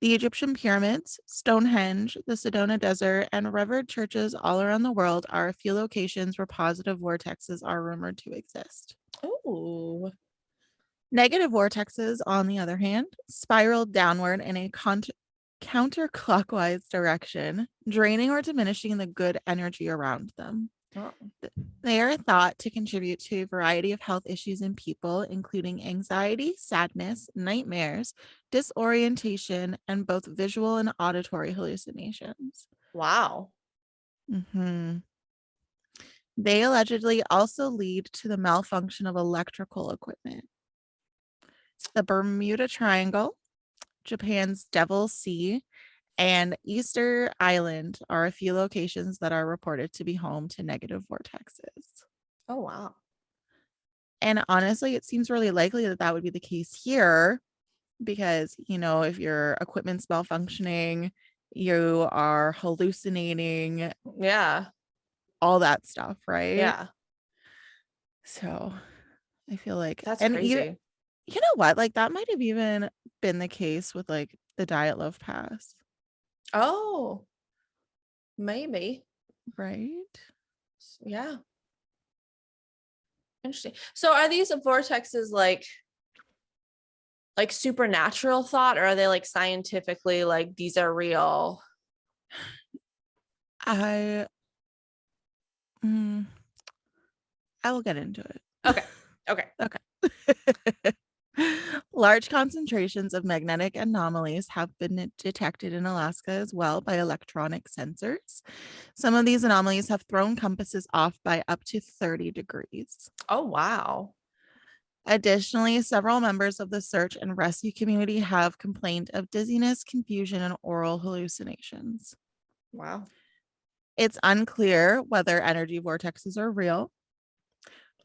The Egyptian pyramids, Stonehenge, the Sedona Desert, and revered churches all around the world are a few locations where positive vortexes are rumored to exist. Oh. Negative vortexes, on the other hand, spiral downward in a counterclockwise direction, draining or diminishing the good energy around them. Oh. They are thought to contribute to a variety of health issues in people, including anxiety, sadness, nightmares, disorientation, and both visual and auditory hallucinations. Wow. Mhm. They allegedly also lead to the malfunction of electrical equipment. The Bermuda Triangle, Japan's Devil's Sea, and Easter Island are a few locations that are reported to be home to negative vortexes. Oh, wow. And honestly, it seems really likely that that would be the case here because, if your equipment's malfunctioning, you are hallucinating, Yeah. all that stuff, right? Yeah. So I feel like, That's and crazy. you know what? Like that might have even been the case with like the Diet Love Pass, Oh, maybe. right? Yeah. Interesting. So are these vortexes like supernatural thought, or are they like scientifically like these are real? I mm, I will get into it. Okay. Okay. Okay. Large concentrations of magnetic anomalies have been detected in Alaska as well by electronic sensors. Some of these anomalies have thrown compasses off by up to 30 degrees. Oh, wow. Additionally, several members of the search and rescue community have complained of dizziness, confusion, and oral hallucinations. Wow. It's unclear whether energy vortexes are real,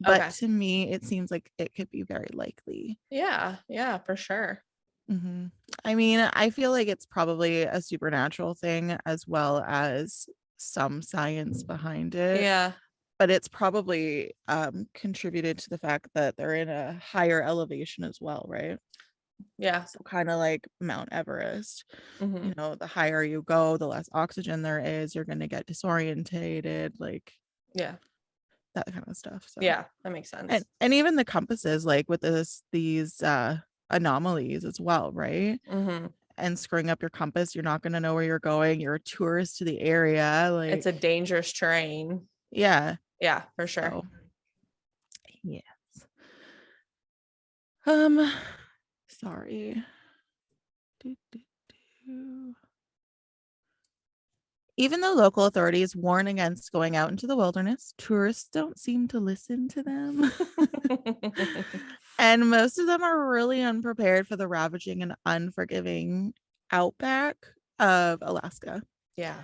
but Okay. to me, it seems like it could be very likely. Yeah. Yeah, for sure. Mhm. I mean, I feel like it's probably a supernatural thing as well as some science behind it, Yeah. but it's probably contributed to the fact that they're in a higher elevation as well, right? Yeah. So kind of like Mount Everest, Hmm. the higher you go, the less oxygen there is, you're going to get disorientated, like Yeah. that kind of stuff. So, Yeah. That makes and sense. and even the compasses like with these anomalies as well, right? Hmm. And screwing up your compass, you're not going to know where you're going. You're a tourist to the area. It's Like, a dangerous terrain. yeah. Yeah, for sure. So, yes. Um, sorry. Do, do, do. Even though local authorities warn against going out into the wilderness, tourists don't seem to listen to them. And most of them are really unprepared for the ravaging and unforgiving outback of Alaska. Yeah.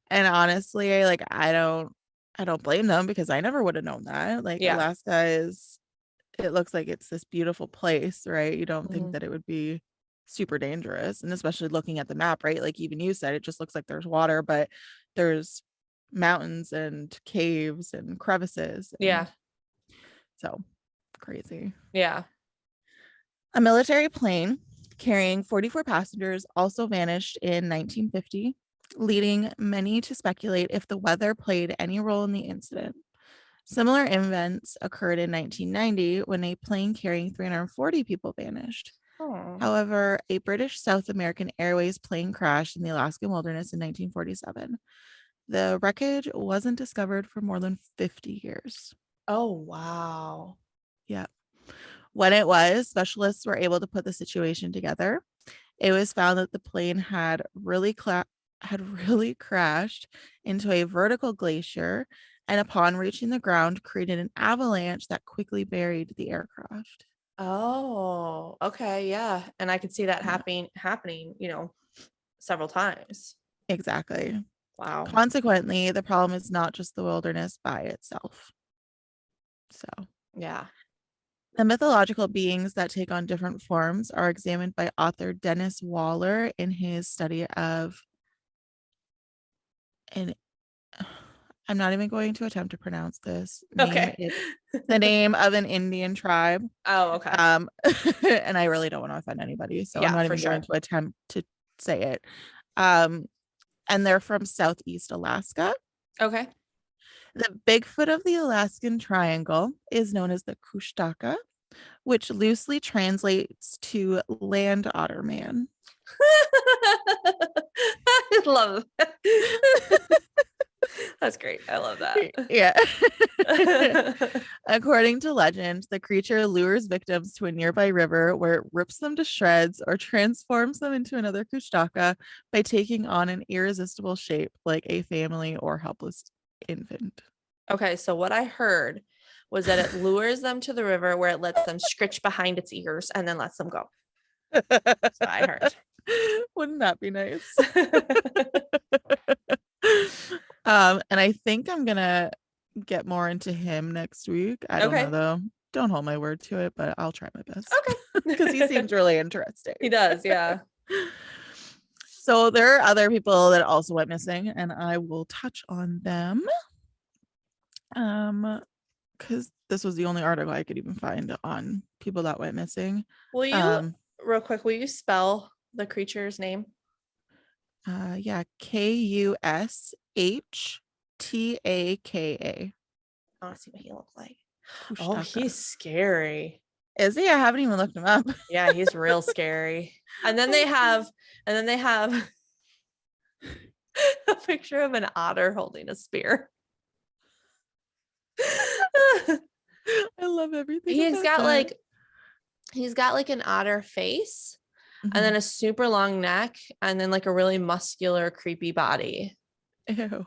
And honestly, like I don't blame them because I never would have known that. Like Yeah. Alaska it looks like it's this beautiful place, right? You don't think Hmm. that it would be super dangerous. And especially looking at the map, right? Like even you said, it just looks like there's water, but there's mountains and caves and crevices. Yeah. And so crazy. Yeah. A military plane carrying 44 passengers also vanished in 1950, leading many to speculate if the weather played any role in the incident. Similar events occurred in 1990 when a plane carrying 340 people vanished. Oh. However, a British South American Airways plane crashed in the Alaskan wilderness in 1947. The wreckage wasn't discovered for more than 50 years. Oh, wow. Yeah. When it was, specialists were able to put the situation together. It was found that the plane had really had really crashed into a vertical glacier and upon reaching the ground created an avalanche that quickly buried the aircraft. Oh, okay, yeah. And I could see that Yeah, happening, several times. exactly. Wow. Consequently, the problem is not just the wilderness by itself. So, Yeah. the mythological beings that take on different forms are examined by author Dennis Waller in his study of an I'm not even going to attempt to pronounce this name. Okay. It's the name of an Indian tribe. Oh, okay. Um, and I really don't want to offend anybody, so I'm Yeah, not for even going sure. to attempt to say it. Um, and they're from Southeast Alaska. Okay. The Bigfoot of the Alaskan Triangle is known as the Kushtaka, which loosely translates to land otter man. I love that. That's great. I love that. Yeah. According to legend, the creature lures victims to a nearby river where it rips them to shreds or transforms them into another Kushtaka by taking on an irresistible shape like a family or helpless infant. Okay, so what I heard was that it lures them to the river where it lets them scritch behind its ears and then lets them go. That's what I heard. Wouldn't that be nice? And I think I'm gonna get more into him next week. I don't know Okay. though. Don't hold my word to it, but I'll try my best because he Okay. seems really interesting. He does, yeah. So there are other people that also went missing, and I will touch on them. Because this was the only article I could even find on people that went missing. Will you, real quick, will you spell the creature's name? Yeah, Kushtaka. I want to see what he looks like. Oh, Kushtaka. he's scary. Is he? I haven't even looked him up. Yeah, he's real scary. And then they have a picture of an otter holding a spear. I love everything. He's about got that. like an otter face and then a super long neck and then like a really muscular, creepy body. Ew.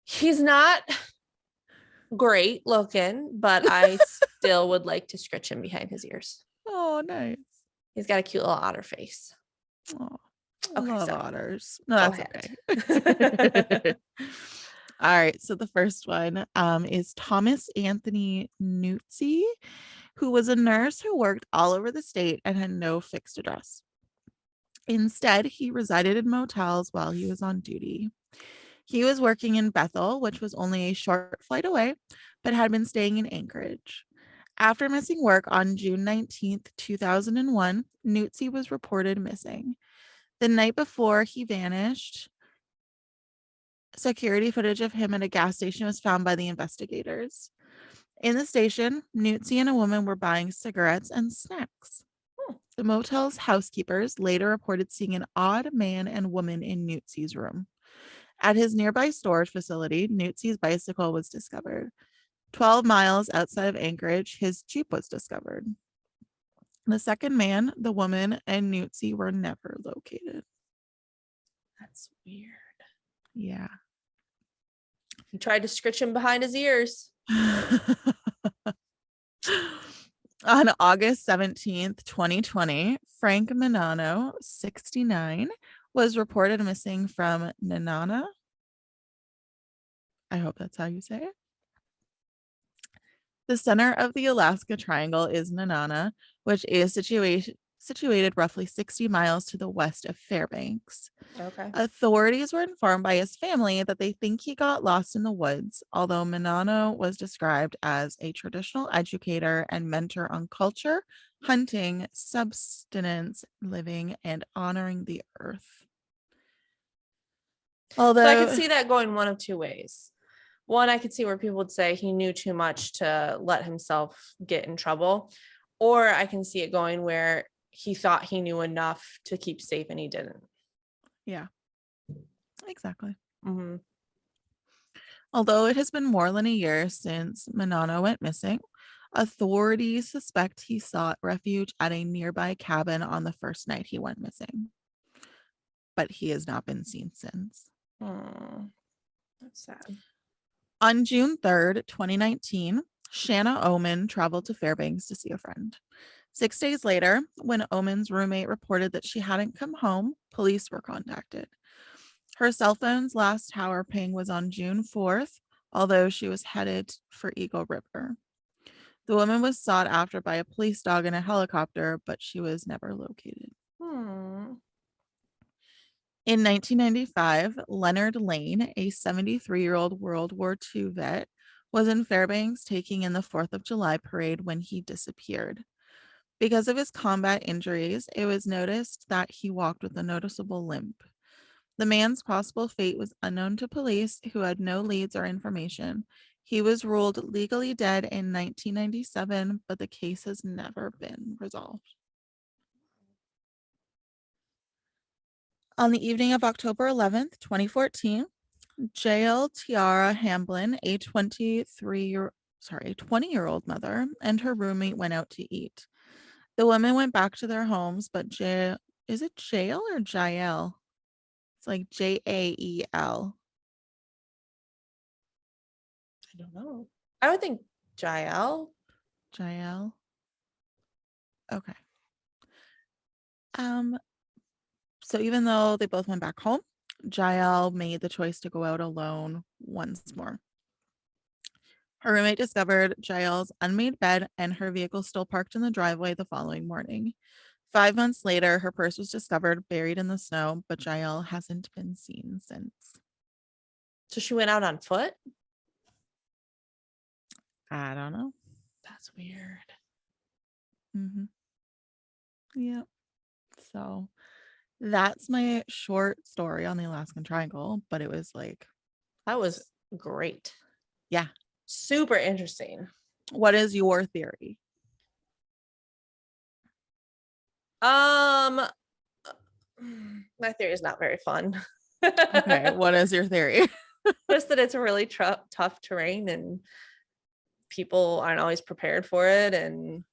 He's not great looking, but I still would like to scratch him behind his ears. Oh, nice. He's got a cute little otter face. Oh, I Okay, love so otters. No, go that's ahead. okay. All right. So the first one is Thomas Anthony Nuzzi, who was a nurse who worked all over the state and had no fixed address. Instead, he resided in motels while he was on duty. He was working in Bethel, which was only a short flight away, but had been staying in Anchorage. After missing work on June 19th, 2001, Nuzzi was reported missing. The night before he vanished, security footage of him at a gas station was found by the investigators. In the station, Nuzzi and a woman were buying cigarettes and snacks. The motel's housekeepers later reported seeing an odd man and woman in Nuzzi's room. At his nearby storage facility, Nuzzi's bicycle was discovered. 12 miles outside of Anchorage, his Jeep was discovered. The second man, the woman, and Nuzzi were never located. That's weird. Yeah. He tried to scritch him behind his ears. On August 17th, 2020, Frank Minano, 69, was reported missing from Nenana. I hope that's how you say it. The center of the Alaska Triangle is Nenana, which is situated roughly 60 miles to the west of Fairbanks. Okay. Authorities were informed by his family that they think he got lost in the woods, although Minano was described as a traditional educator and mentor on culture, hunting, subsistence living, and honoring the earth. Although So I could see that going one of two ways. One, I could see where people would say he knew too much to let himself get in trouble. Or I can see it going where he thought he knew enough to keep safe and he didn't. Yeah, exactly. Mm-hmm. Although it has been more than a year since Minano went missing, authorities suspect he sought refuge at a nearby cabin on the first night he went missing. but he has not been seen since. Hmm. That's sad. On June 3rd, 2019, Shanna Oman traveled to Fairbanks to see a friend. 6 days later, when Oman's roommate reported that she hadn't come home, police were contacted. Her cell phone's last tower ping was on June 4th, although she was headed for Eagle River. The woman was sought after by a police dog and a helicopter, but she was never located. Hmm. In 1995, Leonard Lane, a 73-year-old World War II vet, was in Fairbanks taking in the 4th of July parade when he disappeared. Because of his combat injuries, it was noticed that he walked with a noticeable limp. The man's possible fate was unknown to police, who had no leads or information. He was ruled legally dead in 1997, but the case has never been resolved. On the evening of October 11th, 2014, Jael Tiara Hamblin, a 20-year-old mother, and her roommate went out to eat. The women went back to their homes, but Jael, is it Jael or Jael? It's like Jael. I don't know. I would think Jael. Jael. Okay. So even though they both went back home, Jael made the choice to go out alone once more. Her roommate discovered Jael's unmade bed and her vehicle still parked in the driveway the following morning. 5 months later, her purse was discovered buried in the snow, but Jael hasn't been seen since. So she went out on foot? I don't know. That's weird. Mm-hmm. Yeah. So that's my short story on the Alaskan Triangle, but it was like, That was great. yeah. Super interesting. What is your theory? My theory is not very fun. Okay, what is your theory? Just that it's a really tough terrain and people aren't always prepared for it and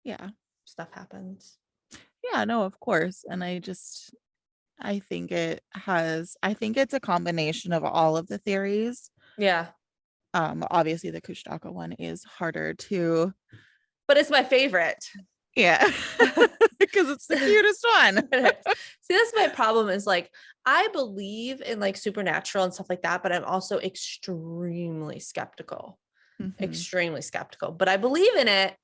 Yeah. stuff happens. Yeah, no, of course. And I think it's a combination of all of the theories. Yeah. Obviously the Kushtaka one is harder to, But it's my favorite. yeah, because it's the cutest one. See, that's my problem is like, I believe in like supernatural and stuff like that, but I'm also extremely skeptical. Mm-hmm. Extremely skeptical, but I believe in it.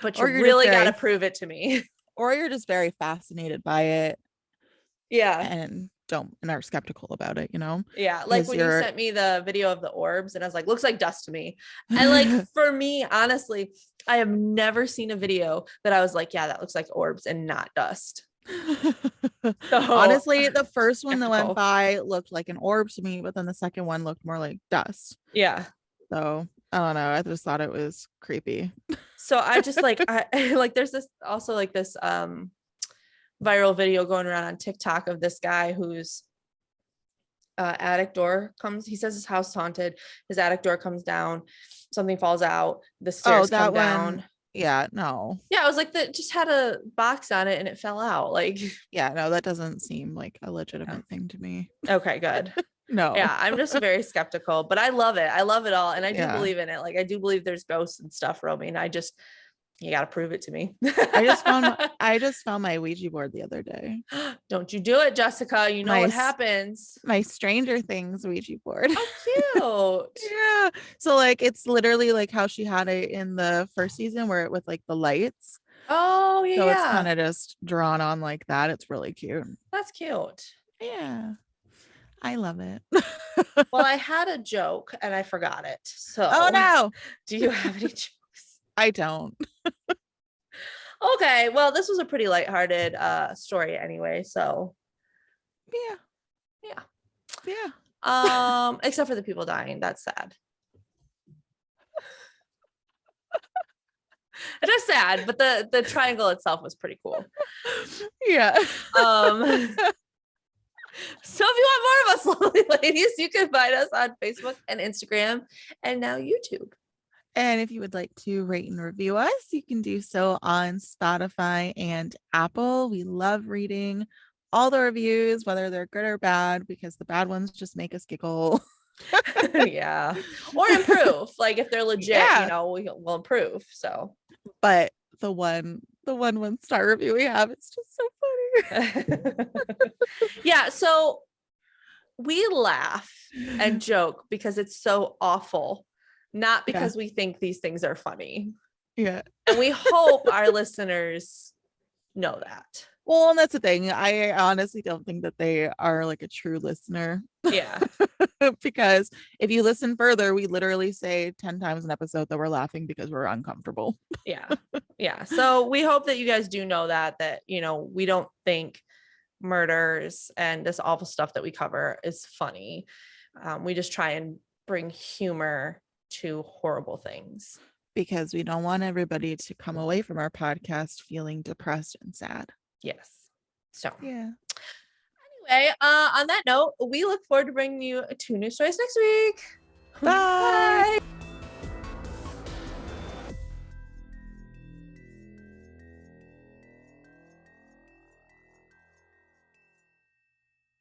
But you Or you're really got to prove it to me. Or you're just very fascinated by it. Yeah. And are skeptical about it, you know? Yeah. Like when you sent me the video of the orbs and I was like, looks like dust to me. And like, for me, honestly, I have never seen a video that I was like, yeah, that looks like orbs and not dust. So, honestly, the first one that went by looked like an orb to me, but then the second one looked more like dust. Yeah. So I don't know. I just thought it was creepy. So I just like, I like, there's this also like this viral video going around on TikTok of this guy whose attic door comes, he says his house is haunted, his attic door comes down, something falls out, the stairs come down. Yeah, no. Yeah, I was like, that just had a box on it and it fell out. Like, yeah, no, that doesn't seem like a legitimate thing to me. Okay, good. No. Yeah, I'm just very skeptical, but I love it. I love it all. And I do believe in it. Like, I do believe there's ghosts and stuff roaming. You got to prove it to me. I just found my Ouija board the other day. Don't you do it, Jessica. You know what happens. My Stranger Things Ouija board. Oh, cute. Yeah. So like, it's literally like how she had it in the first season where it with like the lights. Oh, yeah. So it's kind of just drawn on like that. It's really cute. That's cute. Yeah. I love it. Well, I had a joke and I forgot it. So, oh no. Do you have any jokes? I don't. Okay. Well, this was a pretty lighthearted story anyway. So, yeah. Except for the people dying. That's sad. It's just sad, but the triangle itself was pretty cool. Yeah. So if you want more of us lovely ladies, you can find us on Facebook and Instagram and now YouTube. And if you would like to rate and review us, you can do so on Spotify and Apple. We love reading all the reviews, whether they're good or bad, because the bad ones just make us giggle. Yeah. Or improve. Like if they're legit, Yeah. we'll improve. So But the one 1-star review we have, it's just so funny. yeah, so we laugh and joke because it's so awful, not because we think these things are funny. Yeah. And we hope our listeners know that. Well, and that's the thing. I honestly don't think that they are like a true listener. Yeah. Because if you listen further, we literally say 10 times an episode that we're laughing because we're uncomfortable. Yeah. Yeah. So we hope that you guys do know that, we don't think murders and this awful stuff that we cover is funny. We just try and bring humor to horrible things. Because we don't want everybody to come away from our podcast feeling depressed and sad. Yes. So yeah. Anyway, on that note, we look forward to bringing you 2 new stories next week. Bye. Bye.